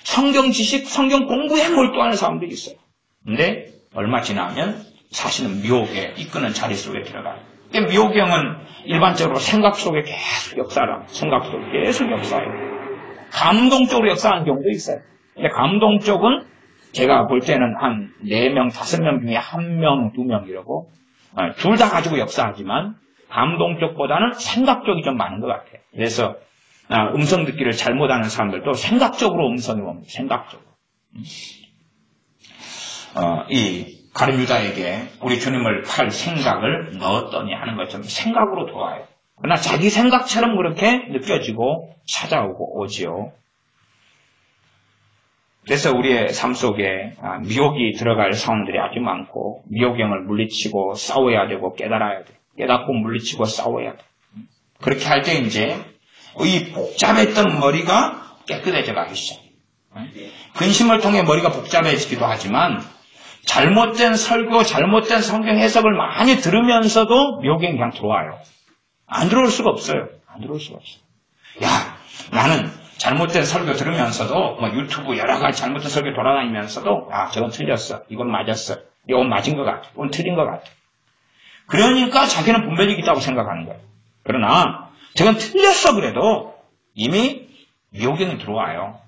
성경 지식, 성경 공부에 몰두하는 사람들이 있어요. 근데 얼마 지나면 사실은 미혹에 이끄는 자리 속에 들어가요. 미호경은 일반적으로 생각 속에 계속 역사를 생각 속에 계속 역사해요. 감동적으로 역사하는 경우도 있어요. 근데 감동 쪽은 제가 볼 때는 한 4명, 5명 중에 1명, 2명 이러고 둘 다 가지고 역사하지만 감동 쪽보다는 생각 쪽이 좀 많은 것 같아요. 그래서 음성 듣기를 잘못하는 사람들도 생각적으로 음성이 옵니다. 생각적으로. 이 가룟 유다에게 우리 주님을 팔 생각을 넣었더니 하는 것처럼 생각으로 들어와요. 그러나 자기 생각처럼 그렇게 느껴지고 찾아오고 오지요. 그래서 우리의 삶 속에 미혹이 들어갈 상황들이 아주 많고 미혹형을 물리치고 싸워야 되고 깨달아야 돼. 깨닫고 물리치고 싸워야 돼. 그렇게 할 때 이제 이 복잡했던 머리가 깨끗해져 가기 시작해요. 근심을 통해 머리가 복잡해지기도 하지만 잘못된 설교, 잘못된 성경 해석을 많이 들으면서도 미혹이 그냥 들어와요. 안 들어올 수가 없어요. 야, 나는 잘못된 설교 들으면서도 유튜브 여러 가지 잘못된 설교 돌아다니면서도 저건 틀렸어. 이건 맞았어. 이건 맞은 것 같아. 이건 틀린 것 같아. 그러니까 자기는 분별력이 있다고 생각하는 거예요. 그러나 저건 틀렸어 그래도 이미 미혹이 들어와요.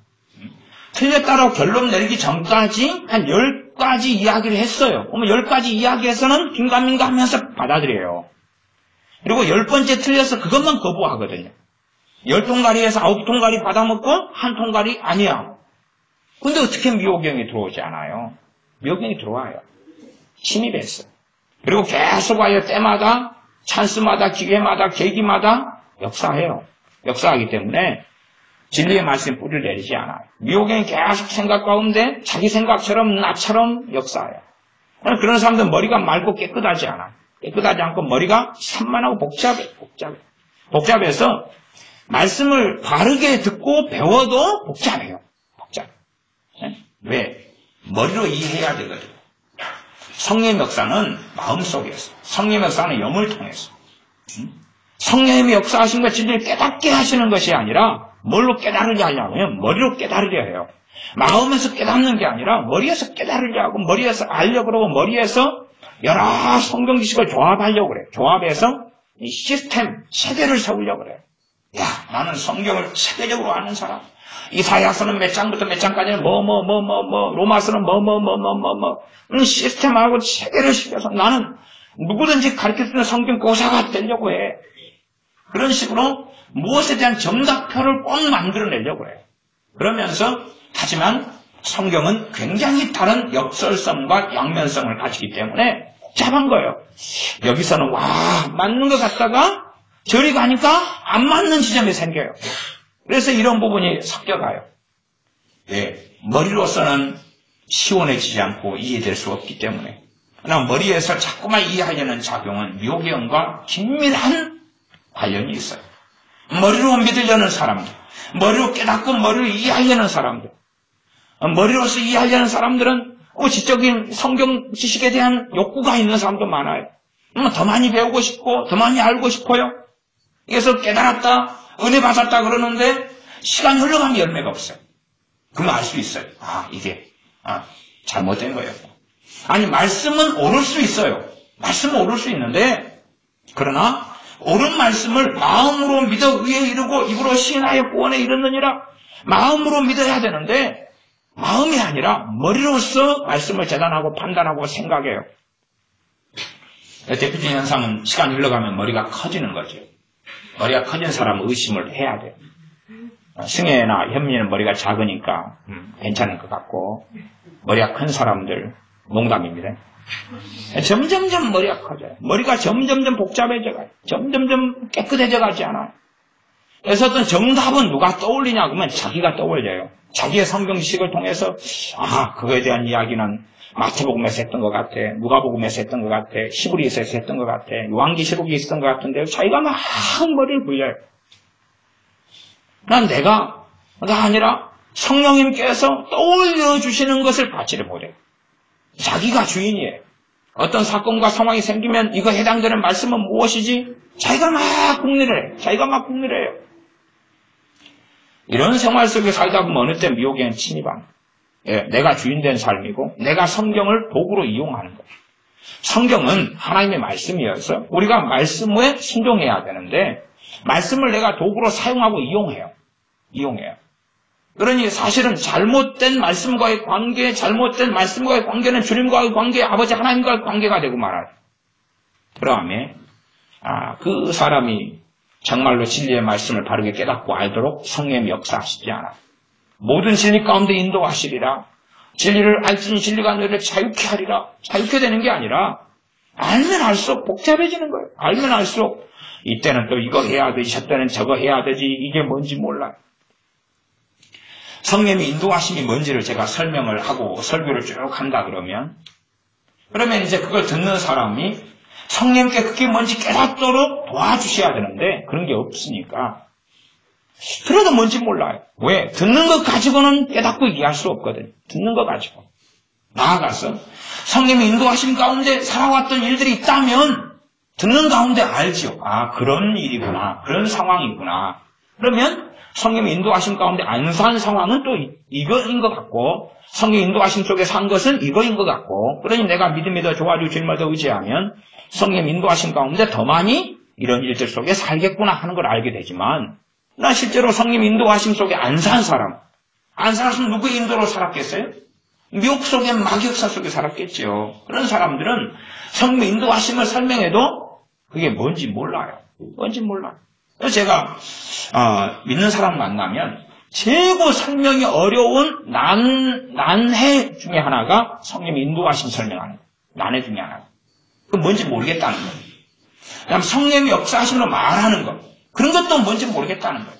틀렸다고 결론 내리기 전까지 한 10가지 이야기를 했어요. 그러면 10가지 이야기에서는 긴가민가 하면서 받아들여요. 그리고 10번째 틀려서 그것만 거부하거든요. 10통가리에서 9통가리 받아먹고 1통가리 아니야. 근데 어떻게 미혹경이 들어오지 않아요? 미혹경이 들어와요. 침입했어요. 그리고 계속 와요. 때마다, 찬스마다, 기회마다, 계기마다 역사해요. 역사하기 때문에 진리의 말씀에 뿌리를 내리지 않아요. 미혹경이 계속 생각 가운데 자기 생각처럼 나처럼 역사해요. 그런 사람들은 머리가 맑고 깨끗하지 않아요. 깨끗하지 않고 머리가 산만하고 복잡해서 말씀을 바르게 듣고 배워도 복잡해요. 왜? 머리로 이해해야 되거든요. 성령의 역사는 마음속에서, 성령의 역사는 영을 통해서. 성령님이 역사하신 것 진리를 깨닫게 하시는 것이 아니라 뭘로 깨달으려 하냐면 머리로 깨달으려 해요. 마음에서 깨닫는 게 아니라 머리에서 깨달으려 하고 머리에서 알려고 그러고 머리에서 여러 성경 지식을 조합하려고 그래요. 조합해서 이 시스템, 체계를 세우려고 그래요. 야, 나는 성경을 체계적으로 아는 사람. 이사야서는 몇 장부터 몇 장까지는 로마서는 시스템하고 체계를 시켜서 나는 누구든지 가르칠 수 있는 성경 교사가 되려고 해. 그런 식으로 무엇에 대한 정답표를 꼭 만들어내려고 해요. 그러면서 하지만 성경은 굉장히 다른 역설성과 양면성을 가지기 때문에 복잡한 거예요. 여기서는 와 맞는 것 같다가 저리 가니까 안 맞는 지점이 생겨요. 그래서 이런 부분이 섞여가요. 예, 머리로서는 시원해지지 않고 이해될 수 없기 때문에. 그러나 머리에서 자꾸만 이해하려는 작용은 미혹의언과 긴밀한 관련이 있어요. 머리로 믿으려는 사람들, 머리로 깨닫고 머리로 이해하려는 사람들, 머리로서 이해하려는 사람들은 지적인 성경 지식에 대한 욕구가 있는 사람도 많아요. 더 많이 배우고 싶고 더 많이 알고 싶어요. 그래서 깨달았다, 은혜 받았다 그러는데 시간이 흘러가면 열매가 없어요. 그러면 알 수 있어요. 이게 잘못된 거예요. 아니 말씀은 옳을 수 있어요. 말씀은 옳을 수 있는데 그러나 옳은 말씀을 마음으로 믿어 의에 이르고 입으로 시인하여 구원에 이르느니라. 마음으로 믿어야 되는데 마음이 아니라 머리로서 말씀을 재단하고 판단하고 생각해요. 대표적인 현상은 시간이 흘러가면 머리가 커지는 거죠. 머리가 커진 사람은 의심을 해야 돼요. 승혜나 현미는 머리가 작으니까 괜찮을 것 같고 머리가 큰 사람들 농담입니다. 점점점 머리가 커져요. 머리가 점점점 복잡해져가요. 점점점 깨끗해져 가지 않아요. 그래서 어떤 정답은 누가 떠올리냐 그러면 자기가 떠올려요. 자기의 성경 지식을 통해서 그거에 대한 이야기는 마태복음에서 했던 것 같아, 누가복음에서 했던 것 같아, 히브리서에서 했던 것 같아, 요한계시록에 있었던 것 같은데 자기가 막 머리를 굴려요. 난 내가 아니라 성령님께서 떠올려 주시는 것을 받지를 못해요. 자기가 주인이에요. 어떤 사건과 상황이 생기면 이거 해당되는 말씀은 무엇이지? 자기가 막 궁리를 해요. 이런 생활 속에 살다 보면 어느 때 미혹에는 침입합니다. 내가 주인된 삶이고 내가 성경을 도구로 이용하는 거예요. 성경은 하나님의 말씀이어서 우리가 말씀에 순종해야 되는데 말씀을 내가 도구로 사용하고 이용해요. 그러니 사실은 잘못된 말씀과의 관계는 주님과의 관계, 아버지 하나님과의 관계가 되고 말아요. 그다음에 그 사람이 정말로 진리의 말씀을 바르게 깨닫고 알도록 성령님이 역사하시지 않아요. 모든 진리 가운데 인도하시리라. 진리를 알지니 진리가 너희를 자유케 하리라. 자유케 되는 게 아니라 알면 알수록 복잡해지는 거예요. 알면 알수록 이때는 또 이거 해야 되지, 저때는 저거 해야 되지, 이게 뭔지 몰라요. 성령님이 인도하심이 뭔지를 제가 설명을 하고 설교를 쭉 한다 그러면 이제 그걸 듣는 사람이 성령님께 그게 뭔지 깨닫도록 도와주셔야 되는데 그런 게 없으니까 들어도 뭔지 몰라요. 왜? 듣는 것 가지고는 깨닫고 이해할 수 없거든요. 듣는 것 가지고. 나아가서 성령님의 인도하심 가운데 살아왔던 일들이 있다면 듣는 가운데 알지요. 그런 일이구나. 그런 상황이구나. 그러면 성령의 인도하심 가운데 안 산 상황은 또 이거인 것 같고 성령의 인도하심 속에 산 것은 이거인 것 같고 그러니 내가 믿음이 더 좋아지고 주님을 더 의지하면 성령의 인도하심 가운데 더 많이 이런 일들 속에 살겠구나 하는 걸 알게 되지만 나 실제로 성령의 인도하심 속에 안 산 사람 안 살았으면 누구의 인도로 살았겠어요? 미혹 속에 마귀역사 속에 살았겠죠. 그런 사람들은 성령의 인도하심을 설명해도 그게 뭔지 몰라요. 그래서 제가 믿는 사람 만나면 최고 설명이 어려운 난해 중에 하나가 성령의 인도하심 설명하는 거예요. 난해 중에 하나가. 그건 뭔지 모르겠다는 거예요. 그다음 성령의 역사하심으로 말하는 것. 그런 것도 뭔지 모르겠다는 거예요.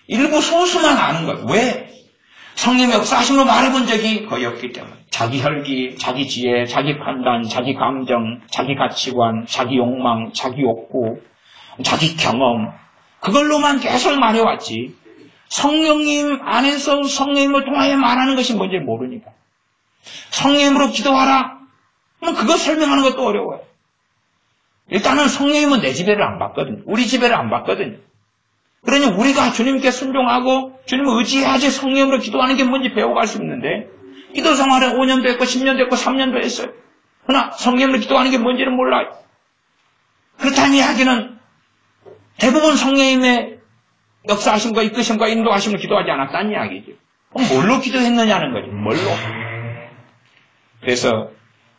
일부 소수만 아는 거예요. 왜? 성령의 역사하심으로 말해본 적이 거의 없기 때문에. 자기 혈기, 자기 지혜, 자기 판단, 자기 감정, 자기 가치관, 자기 욕망, 자기 욕구, 자기 경험 그걸로만 계속 말해왔지 성령님 안에서 성령님을 통하여 말하는 것이 뭔지 모르니까 성령님으로 기도하라 그럼 그거 설명하는 것도 어려워요. 일단은 성령님은 내 지배를 안 받거든요. 우리 지배를 안 받거든요. 그러니 우리가 주님께 순종하고 주님을 의지해야지 성령으로 기도하는 게 뭔지 배워갈 수 있는데 기도 생활에 5년도 했고 10년도 했고 3년도 했어요. 그러나 성령으로 기도하는 게 뭔지는 몰라요. 그렇다는 이야기는 대부분 성령님의 역사하심과 이끄심과 인도하심을 기도하지 않았다는 이야기죠. 그럼 뭘로 기도했느냐는 거죠. 뭘로. 그래서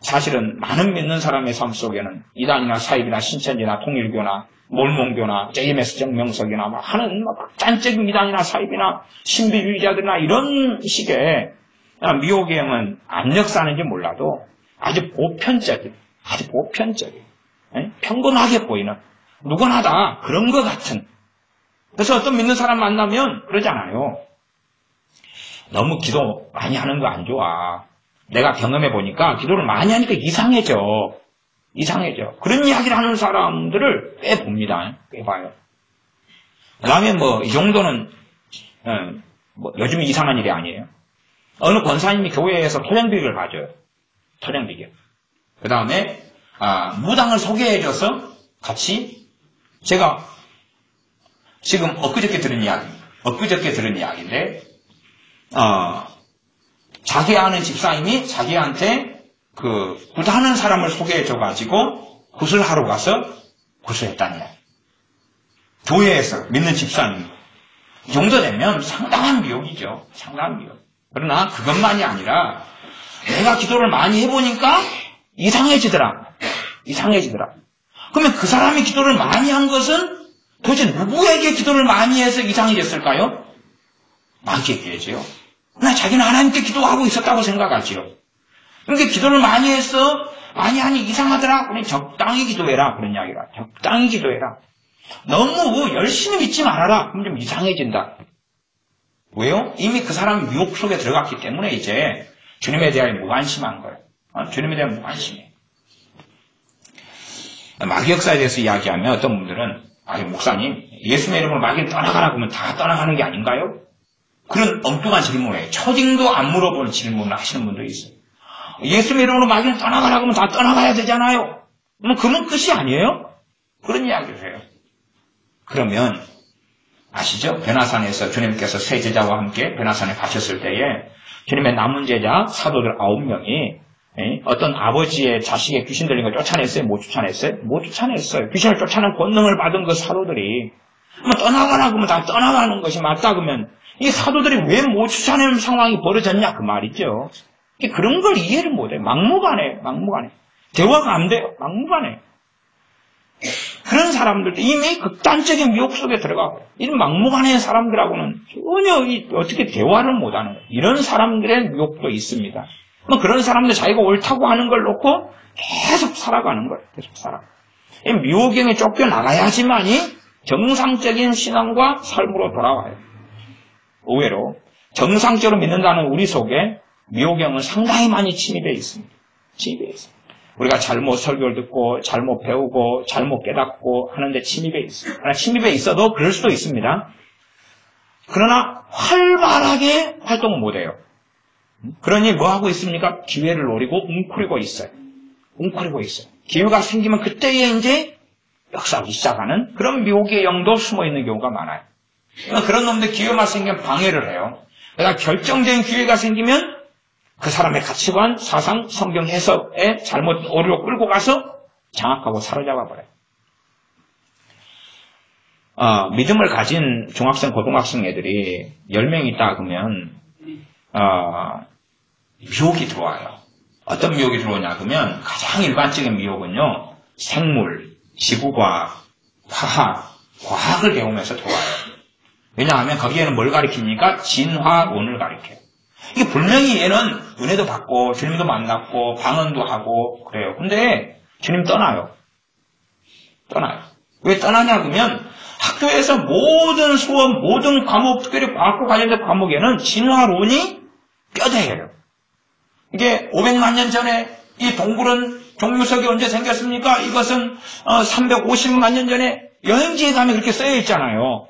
사실은 많은 믿는 사람의 삶 속에는 이단이나 사입이나 신천지나 통일교나 몰몬교나 JMS 정명석이나 막 하는 막 짠적인 미단이나 사입이나 신비주의자들이나 이런 식의 미호계형은 압력사는지 몰라도 아주 보편적인, 평범하게 보이는 누구나 다 그런 것 같은. 그래서 어떤 믿는 사람 만나면 그러잖아요. 너무 기도 많이 하는 거 안 좋아. 내가 경험해 보니까 기도를 많이 하니까 이상해져. 그런 이야기를 하는 사람들을 꽤 봅니다. 꽤 봐요. 그 다음에 이 정도는, 요즘 이상한 일이 아니에요. 어느 권사님이 교회에서 토령비결을 가져요. 토령비결. 그 다음에, 무당을 소개해줘서 같이, 제가 지금 엊그저께 들은 이야기인데, 자기 아는 집사님이 자기한테 굿하는 사람을 소개해줘가지고 굿을 하러 가서 굿을 했다는 이야기. 교회에서 믿는 집사님. 이 정도 되면 상당한 미혹이죠. 상당한 미혹. 그러나 그것만이 아니라 내가 기도를 많이 해보니까 이상해지더라. 그러면 그 사람이 기도를 많이 한 것은 도대체 누구에게 기도를 많이 해서 이상해졌을까요? 마귀에게죠. 그러나 자기는 하나님께 기도하고 있었다고 생각하지요. 그러니까 기도를 많이 했어. 많이 하니 이상하더라. 그러니 적당히 기도해라. 그런 이야기라. 적당히 기도해라. 너무 열심히 믿지 말아라. 그럼 좀 이상해진다. 왜요? 이미 그 사람이 미혹 속에 들어갔기 때문에 이제 주님에 대하여 무관심한 거예요. 주님에 대한 무관심이에요. 마귀 역사에 대해서 이야기하면 어떤 분들은 목사님 예수님의 이름으로 마귀를 떠나가라 그러면 다 떠나가는 게 아닌가요? 그런 엉뚱한 질문을 해요. 초딩도 안 물어보는 질문을 하시는 분도 있어요. 예수님의 이름으로 마귀를 떠나가라 그러면 다 떠나가야 되잖아요. 그러면 끝이 아니에요? 그런 이야기를 해요. 그러면 아시죠? 변화산에서 주님께서 세 제자와 함께 변화산에 가셨을 때에 주님의 남은 제자 사도들 9명이 어떤 아버지의 자식의 귀신 들린 걸 쫓아냈어요? 못 쫓아냈어요? 못 쫓아냈어요. 귀신을 쫓아내는 권능을 받은 그 사도들이 떠나가라 그러면 다 떠나가는 것이 맞다 그러면 이 사도들이 왜 못 쫓아내는 상황이 벌어졌냐 그 말이죠. 그런 걸 이해를 못해요. 막무가내. 대화가 안 돼요. 막무가내. 그런 사람들도 이미 극단적인 미혹 속에 들어가고 이런 막무가내의 사람들하고는 전혀 어떻게 대화를 못하는 거예요. 이런 사람들의 미혹도 있습니다. 그런 사람들 자기가 옳다고 하는 걸 놓고 계속 살아가는 거예요. 계속 살아가. 미혹경에 쫓겨나가야지만이 정상적인 신앙과 삶으로 돌아와요. 의외로 정상적으로 믿는다는 우리 속에 미혹경은 상당히 많이 침입해 있습니다. 우리가 잘못 설교를 듣고 잘못 배우고 잘못 깨닫고 하는데 침입해 있어요. 침입해 있어도 그럴 수도 있습니다. 그러나 활발하게 활동을 못해요. 그러니 뭐 하고 있습니까? 기회를 노리고 웅크리고 있어요. 기회가 생기면 그때에 이제 역사하기 시작하는 그런 미혹의 영도 숨어 있는 경우가 많아요. 그런 놈들 기회만 생기면 방해를 해요. 그러니까 결정적인 기회가 생기면 그 사람의 가치관, 사상, 성경 해석에 잘못 오류로 끌고 가서 장악하고 사로잡아 버려요. 믿음을 가진 중학생, 고등학생 애들이 10명 있다 그러면 미혹이 들어와요. 어떤 미혹이 들어오냐 그러면 가장 일반적인 미혹은요. 생물, 지구과학, 화학, 과학을 배우면서 들어와요. 왜냐하면 거기에는 뭘 가리킵니까? 진화론을 가리켜요. 이게 분명히 얘는 은혜도 받고 주님도 만났고 방언도 하고 그래요. 근데 주님 떠나요. 왜 떠나냐 그러면 학교에서 모든 수업, 모든 과목, 특별히 과학과 관련된 과목에는 진화론이 뼈대예요. 이게 500만 년 전에 이 동굴은 종유석이 언제 생겼습니까? 이것은 350만 년 전에 여행지에 가면 그렇게 쓰여 있잖아요.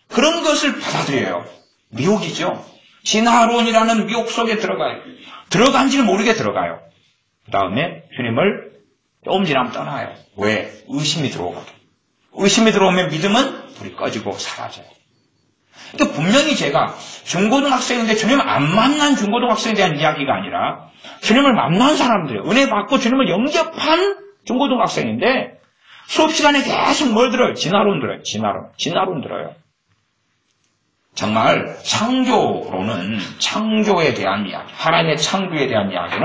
그런 것을 받아들여요. 미혹이죠. 진화론이라는 미혹 속에 들어가요. 들어간지를 모르게 들어가요. 그 다음에 주님을 조금 지나면 떠나요. 왜? 의심이 들어오거든. 의심이 들어오면 믿음은 불이 꺼지고 사라져요. 그러니까 분명히 제가 중고등학생인데 주님을 안 만난 중고등학생에 대한 이야기가 아니라 주님을 만난 사람들이에요. 은혜 받고 주님을 영접한 중고등학생인데 수업 시간에 계속 뭘 들어요? 진화론 들어요. 진화론 들어요. 정말 창조론은 창조에 대한 이야기, 하나님의 창조에 대한 이야기는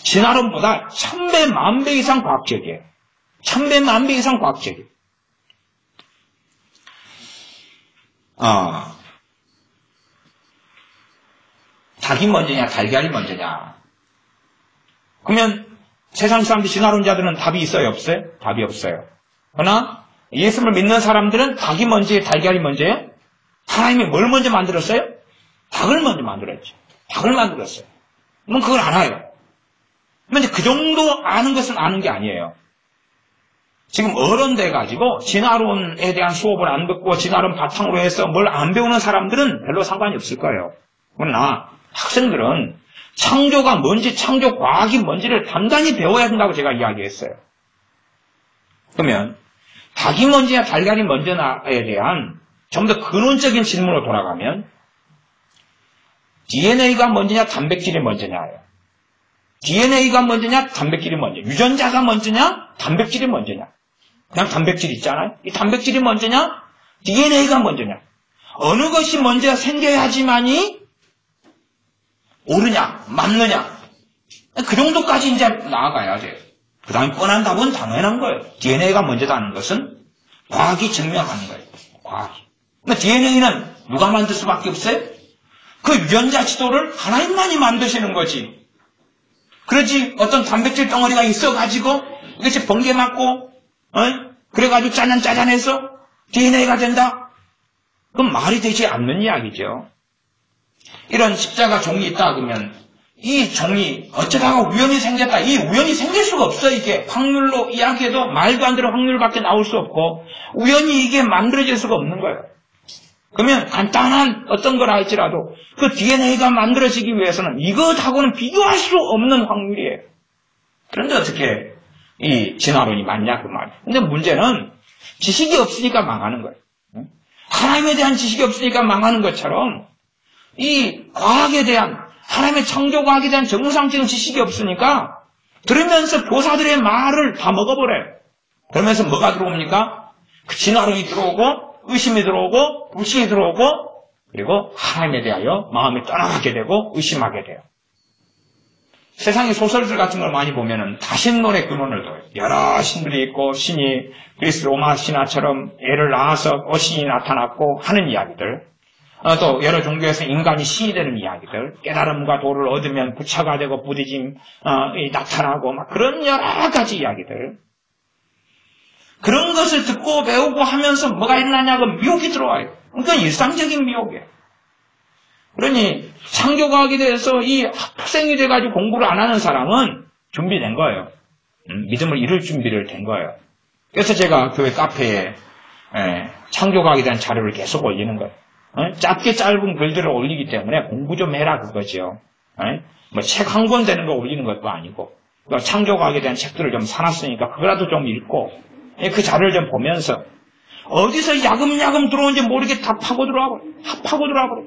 진화론보다 1000배, 10,000배 이상 과학적이에요. 1000배, 10,000배 이상 과학적이에요. 닭이 먼저냐, 달걀이 먼저냐. 그러면 세상 사람들, 진화론자들은 답이 있어요, 없어요? 답이 없어요. 그러나 예수를 믿는 사람들은 닭이 먼저예요, 달걀이 먼저예요? 하나님이 뭘 먼저 만들었어요? 닭을 먼저 만들었죠. 닭을 만들었어요. 그럼 그걸 알아요. 그런데 그 정도 아는 것은 아는 게 아니에요. 지금 어른돼가지고 진화론에 대한 수업을 안 듣고 진화론 바탕으로 해서 뭘 안 배우는 사람들은 별로 상관이 없을 거예요. 그러나 학생들은 창조가 뭔지, 창조과학이 뭔지를 단단히 배워야 된다고 제가 이야기했어요. 그러면 닭이 먼저냐 달걀이 먼저냐에 대한 좀 더 근원적인 질문으로 돌아가면 DNA가 먼저냐 단백질이 먼저냐예요. DNA가 먼저냐 단백질이 먼저, 유전자가 먼저냐 단백질이 먼저냐. 그냥 단백질 있잖아요. 이 단백질이 먼저냐 DNA가 먼저냐. 어느 것이 먼저 생겨야지만이 옳으냐 맞느냐. 그 정도까지 이제 나아가야 돼요. 그 다음에 뻔한 답은 당연한 거예요. DNA가 먼저다는 것은 과학이 증명하는 거예요. 과학이. 근데 DNA는 누가 만들 수밖에 없어요? 그 유전자 지도를 하나님만이 만드시는 거지. 그러지 어떤 단백질 덩어리가 있어가지고 이것이 번개 맞고 그래가지고 짜잔해서 DNA가 된다? 그건 말이 되지 않는 이야기죠. 이런 십자가 종이 있다 그러면 이 종이 어쩌다가 우연히 생겼다. 이 우연히 생길 수가 없어. 이게 확률로 이야기해도 말도 안 되는 확률밖에 나올 수 없고 우연히 이게 만들어질 수가 없는 거예요. 그러면 간단한 어떤 거라 할지라도 그 DNA가 만들어지기 위해서는 이것하고는 비교할 수 없는 확률이에요. 그런데 어떻게 이 진화론이 맞냐 그 말이에요. 근데 문제는 지식이 없으니까 망하는 거예요. 하나님에 대한 지식이 없으니까 망하는 것처럼 이 과학에 대한 하나님의 창조과학에 대한 정상적인 지식이 없으니까 들으면서 교사들의 말을 다 먹어버려요. 그러면서 뭐가 들어옵니까? 그 진화론이 들어오고 의심이 들어오고 불신이 들어오고 그리고 하나님에 대하여 마음이 떠나가게 되고 의심하게 돼요. 세상의 소설들 같은 걸 많이 보면은 다 신론의 근원을 둬요. 여러 신들이 있고 신이 그리스 로마 신화처럼 애를 낳아서 신이 나타났고 하는 이야기들. 또 여러 종교에서 인간이 신이 되는 이야기들, 깨달음과 도를 얻으면 부처가 되고 부디짐이 나타나고 막 그런 여러 가지 이야기들. 그런 것을 듣고 배우고 하면서 뭐가 일어나냐고 미혹이 들어와요. 그러니까 일상적인 미혹이에요. 그러니 창조과학에 대해서 이 학생이 돼가지고 공부를 안 하는 사람은 준비된 거예요. 믿음을 잃을 준비를 된 거예요. 그래서 제가 교회 카페에 창조과학에 대한 자료를 계속 올리는 거예요. 짧게 짧은 글들을 올리기 때문에 공부 좀 해라 그거죠. 뭐 책 한 권 되는 거 올리는 것도 아니고 창조과학에 대한 책들을 좀 사놨으니까 그거라도 좀 읽고 그 자료를 좀 보면서 어디서 야금야금 들어오는지 모르게 다 파고 들어와 버려.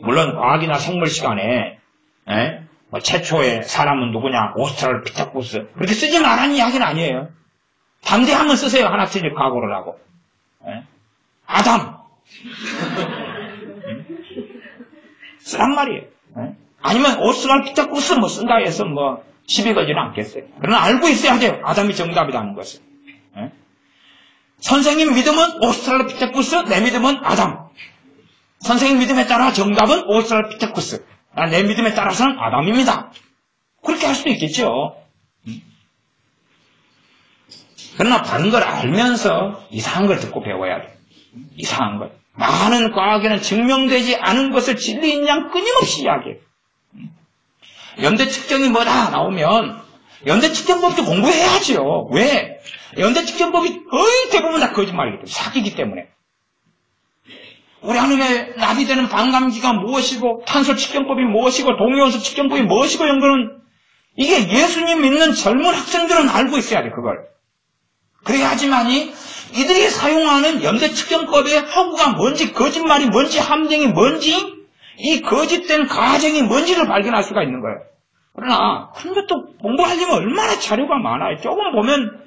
물론 과학이나 생물 시간에 뭐 최초의 사람은 누구냐 오스트랄피테쿠스 그렇게 쓰지 말라는 이야기는 아니에요. 반대하면 쓰세요. 하나 틀릴 각오를 하고. 아담 쓰란 말이에요. 아니면 오스트랄피테쿠스 뭐 쓴다 해서 뭐 시비 걸지는 않겠어요. 그러나 알고 있어야 돼요. 아담이 정답이라는 것을. 선생님 믿음은 오스트랄피테쿠스, 내 믿음은 아담. 선생님 믿음에 따라 정답은 오스트랄피테쿠스, 내 믿음에 따라서는 아담입니다. 그렇게 할 수도 있겠죠. 그러나 바른 걸 알면서 이상한 걸 듣고 배워야 돼요. 이상한 것. 많은 과학에는 증명되지 않은 것을 진리인 양 끊임없이 이야기해요. 연대 측정이 뭐다 나오면 연대 측정법도 공부해야죠. 왜? 연대 측정법이 거의 대부분 다 거짓말이기 때문에, 사기이기 때문에. 우리 하늘에 나비되는 반감기가 무엇이고 탄소 측정법이 무엇이고 동위원소 측정법이 무엇이고 이런 거는 이게 예수님 믿는 젊은 학생들은 알고 있어야 돼. 그걸. 그래야지만이 이들이 사용하는 연대 측정법의 허구가 뭔지 거짓말이 뭔지 함정이 뭔지 이 거짓된 가정이 뭔지를 발견할 수가 있는 거예요. 그러나 그런 것도 공부하려면 얼마나 자료가 많아요. 조금 보면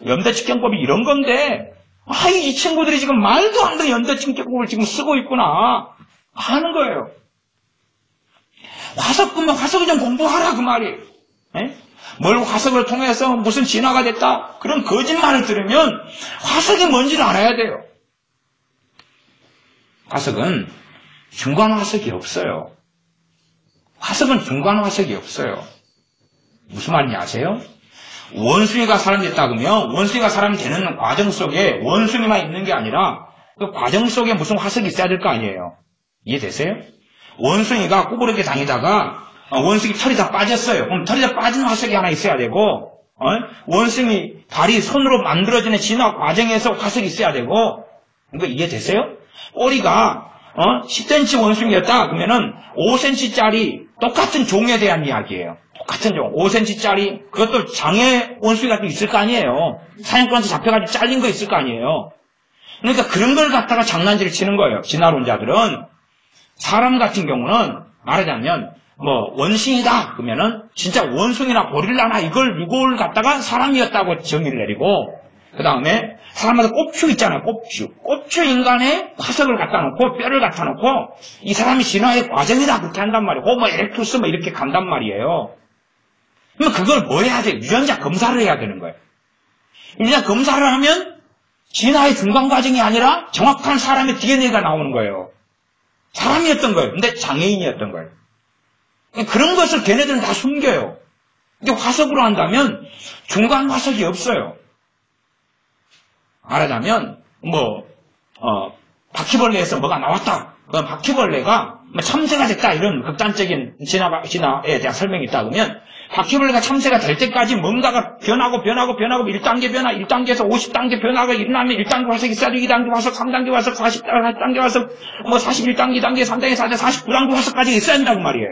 연대 측정법이 이런 건데 이 친구들이 지금 말도 안 되는 연대 측정법을 지금 쓰고 있구나 하는 거예요. 화석을 좀 공부하라 그 말이에요. 뭘 화석을 통해서 무슨 진화가 됐다 그런 거짓말을 들으면 화석이 뭔지를 알아야 돼요. 화석은 중간 화석이 없어요. 화석은 중간 화석이 없어요. 무슨 말인지 아세요? 원숭이가 사람이 됐다 그러면 원숭이가 사람이 되는 과정 속에 원숭이만 있는 게 아니라 그 과정 속에 무슨 화석이 있어야 될 거 아니에요. 이해되세요? 원숭이가 꾸부르게 다니다가 원숭이 털이 다 빠졌어요. 그럼 털이 다 빠진 화석이 하나 있어야 되고 원숭이 발이 손으로 만들어지는 진화 과정에서 화석이 있어야 되고 이거 이해되세요? 꼬리가 10cm 원숭이였다 그러면은 5cm짜리 똑같은 종에 대한 이야기예요. 똑같은 종 5cm짜리 그것도 장애 원숭이가 또 있을 거 아니에요. 사냥꾼한테 잡혀가지고 잘린 거 있을 거 아니에요. 그러니까 그런 걸 갖다가 장난질을 치는 거예요. 진화론자들은. 사람 같은 경우는 말하자면 원숭이다 그러면은 진짜 원숭이나 고릴라나 이걸 갖다가 사람이었다고 정의를 내리고 그 다음에 사람마다 꼽추 있잖아요. 꼽추 인간의 화석을 갖다 놓고 뼈를 갖다 놓고 이 사람이 진화의 과정이다 그렇게 한단 말이에요. 에렉투스 이렇게 간단 말이에요. 그러면 그걸 뭐 해야 돼요? 유전자 검사를 해야 되는 거예요. 유전자 검사를 하면 진화의 중간 과정이 아니라 정확한 사람의 DNA가 나오는 거예요. 사람이었던 거예요. 근데 장애인이었던 거예요. 그런 것을 걔네들은 다 숨겨요. 이게 화석으로 한다면 중간 화석이 없어요. 말하자면 바퀴벌레에서 뭐가 나왔다. 그럼 바퀴벌레가 참새가 됐다. 이런 극단적인 진화에 대한 설명이 있다 그러면 바퀴벌레가 참새가 될 때까지 뭔가가 변하고 1단계 변화, 1단계에서 50단계 변화가 일어나면 1단계 화석이 있어야 돼. 2단계 화석, 3단계 화석, 40단계 화석, 41단계, 2단계, 3단계, 4단계, 49단계 화석까지 있어야 된다고 말이에요.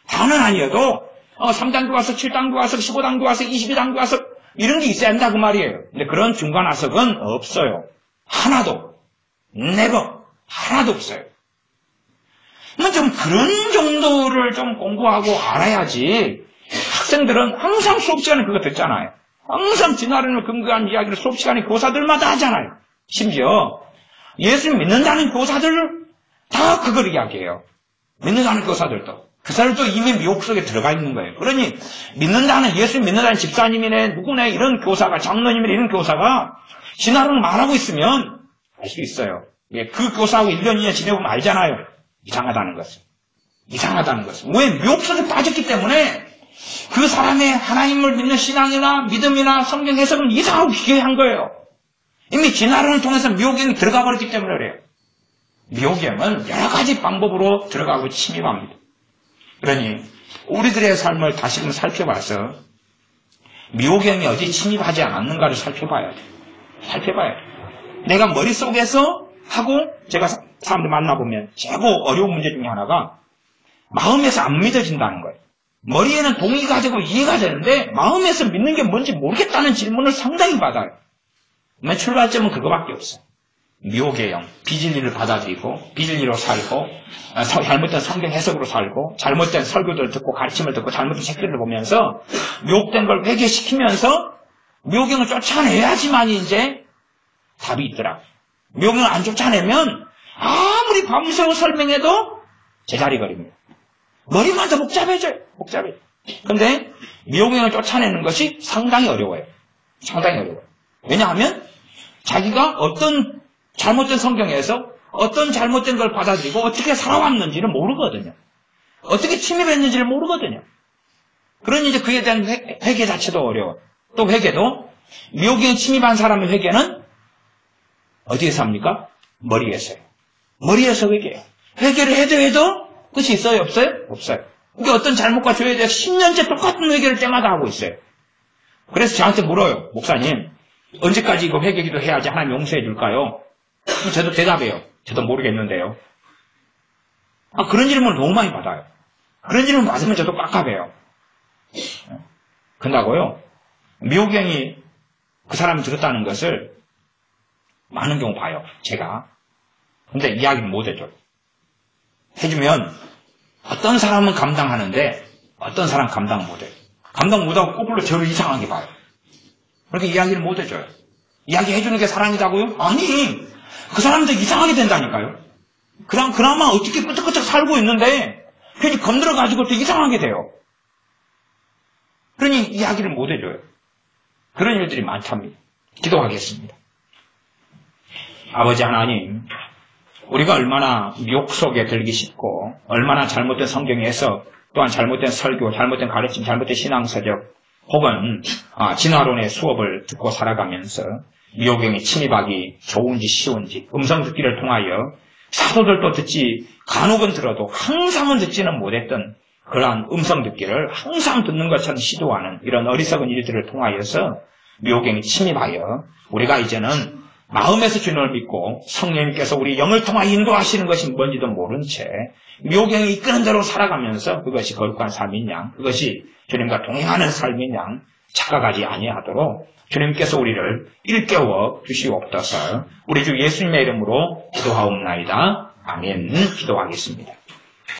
다는 아니어도 3단계 화석, 7단계 화석, 15단계 화석, 22단계 화석 이런 게 있어야 한다 그 말이에요. 근데 그런 중간 화석은 없어요. 하나도. never. 하나도 없어요. 좀 그런 정도를 좀 공부하고 알아야지 학생들은 항상 수업 시간에 그거 듣잖아요. 항상 진화론을 근거한 이야기를 수업 시간에 교사들마다 하잖아요. 심지어 예수를 믿는다는 교사들 다 그걸 이야기해요. 믿는다는 교사들도. 그 사람도 이미 미혹 속에 들어가 있는 거예요. 그러니 예수 믿는다는 집사님이네 누구네 이런 교사가 장로님이네 이런 교사가 진화론을 말하고 있으면 알 수 있어요. 그 교사하고 1년 2년 지내보면 알잖아요. 이상하다는 것을. 왜? 미혹 속에 빠졌기 때문에 그 사람의 하나님을 믿는 신앙이나 믿음이나 성경 해석은 이상하고 기괴한 거예요. 이미 진화론을 통해서 미혹행이 들어가 버렸기 때문에 그래요. 미혹행은 여러 가지 방법으로 들어가고 침입합니다. 그러니 우리들의 삶을 다시금 살펴봐서 미혹행이 어디 침입하지 않았는가를 살펴봐야 돼요. 내가 머릿속에서 하고 제가 사람들 만나보면 최고 어려운 문제 중에 하나가 마음에서 안 믿어진다는 거예요. 머리에는 동의가 되고 이해가 되는데 마음에서 믿는 게 뭔지 모르겠다는 질문을 상당히 받아요. 출발점은 그거밖에 없어요. 미혹의 영, 비진리를 받아들이고 비진리로 살고 잘못된 성경 해석으로 살고 잘못된 설교들 듣고 가르침을 듣고 잘못된 책들을 보면서 미혹된 걸 회개시키면서 미혹영을 쫓아내야지만이 이제 답이 있더라. 미혹영을 안 쫓아내면 아무리 밤새워 설명해도 제자리거립니다. 머리만 더 복잡해져요. 그런데 미혹영을 쫓아내는 것이 상당히 어려워요. 왜냐하면 자기가 어떤 잘못된 성경에서 어떤 잘못된 걸 받아들이고 어떻게 살아왔는지를 모르거든요. 어떻게 침입했는지를 모르거든요. 그러니 이제 그에 대한 회개 자체도 어려워. 또 회개도 미혹에 침입한 사람의 회개는 어디에서 합니까? 머리에서요. 머리에서 회개해요. 회개를 해도 끝이 있어요? 없어요? 없어요. 그러니까 어떤 잘못과 죄에 대해서 10년째 똑같은 회개를 때마다 하고 있어요. 그래서 저한테 물어요. 목사님, 언제까지 이거 회개기도 해야지 하나님 용서해 줄까요? 저도 대답해요. 저도 모르겠는데요. 그런 질문을 너무 많이 받아요. 그런 질문 받으면 저도 깝깝해요. 근다고요. 미혹행이 그 사람이 들었다는 것을 많은 경우 봐요. 제가. 근데 이야기는 못 해줘요. 해주면 어떤 사람은 감당하는데 어떤 사람은 감당 못해요. 감당 못하고 거꾸로 저를 이상하게 봐요. 그렇게 이야기를 못 해줘요. 이야기해주는 게 사랑이다고요? 아니, 그 사람도 이상하게 된다니까요. 그나마 어떻게 끄적끄적 살고 있는데 괜히 건드려가지고 또 이상하게 돼요. 그러니 이야기를 못 해줘요. 그런 일들이 많답니다. 기도하겠습니다. 아버지 하나님, 우리가 얼마나 미혹 속에 들기 쉽고 얼마나 잘못된 성경에서 또한 잘못된 설교, 잘못된 가르침, 잘못된 신앙서적 혹은 진화론의 수업을 듣고 살아가면서 미혹에 침입하기 좋은지 쉬운지 음성 듣기를 통하여 사도들도 듣지 간혹은 들어도 항상은 듣지는 못했던 그러한 음성 듣기를 항상 듣는 것처럼 시도하는 이런 어리석은 일들을 통하여서 미혹에 침입하여 우리가 이제는 마음에서 주님을 믿고 성령님께서 우리 영을 통하여 인도하시는 것이 뭔지도 모른 채 미혹에 이끄는 대로 살아가면서 그것이 거룩한 삶인 양, 그것이 주님과 동행하는 삶인 양 착각하지 아니하도록 주님께서 우리를 일깨워 주시옵소서. 우리 주 예수님의 이름으로 기도하옵나이다. 아멘. 기도하겠습니다.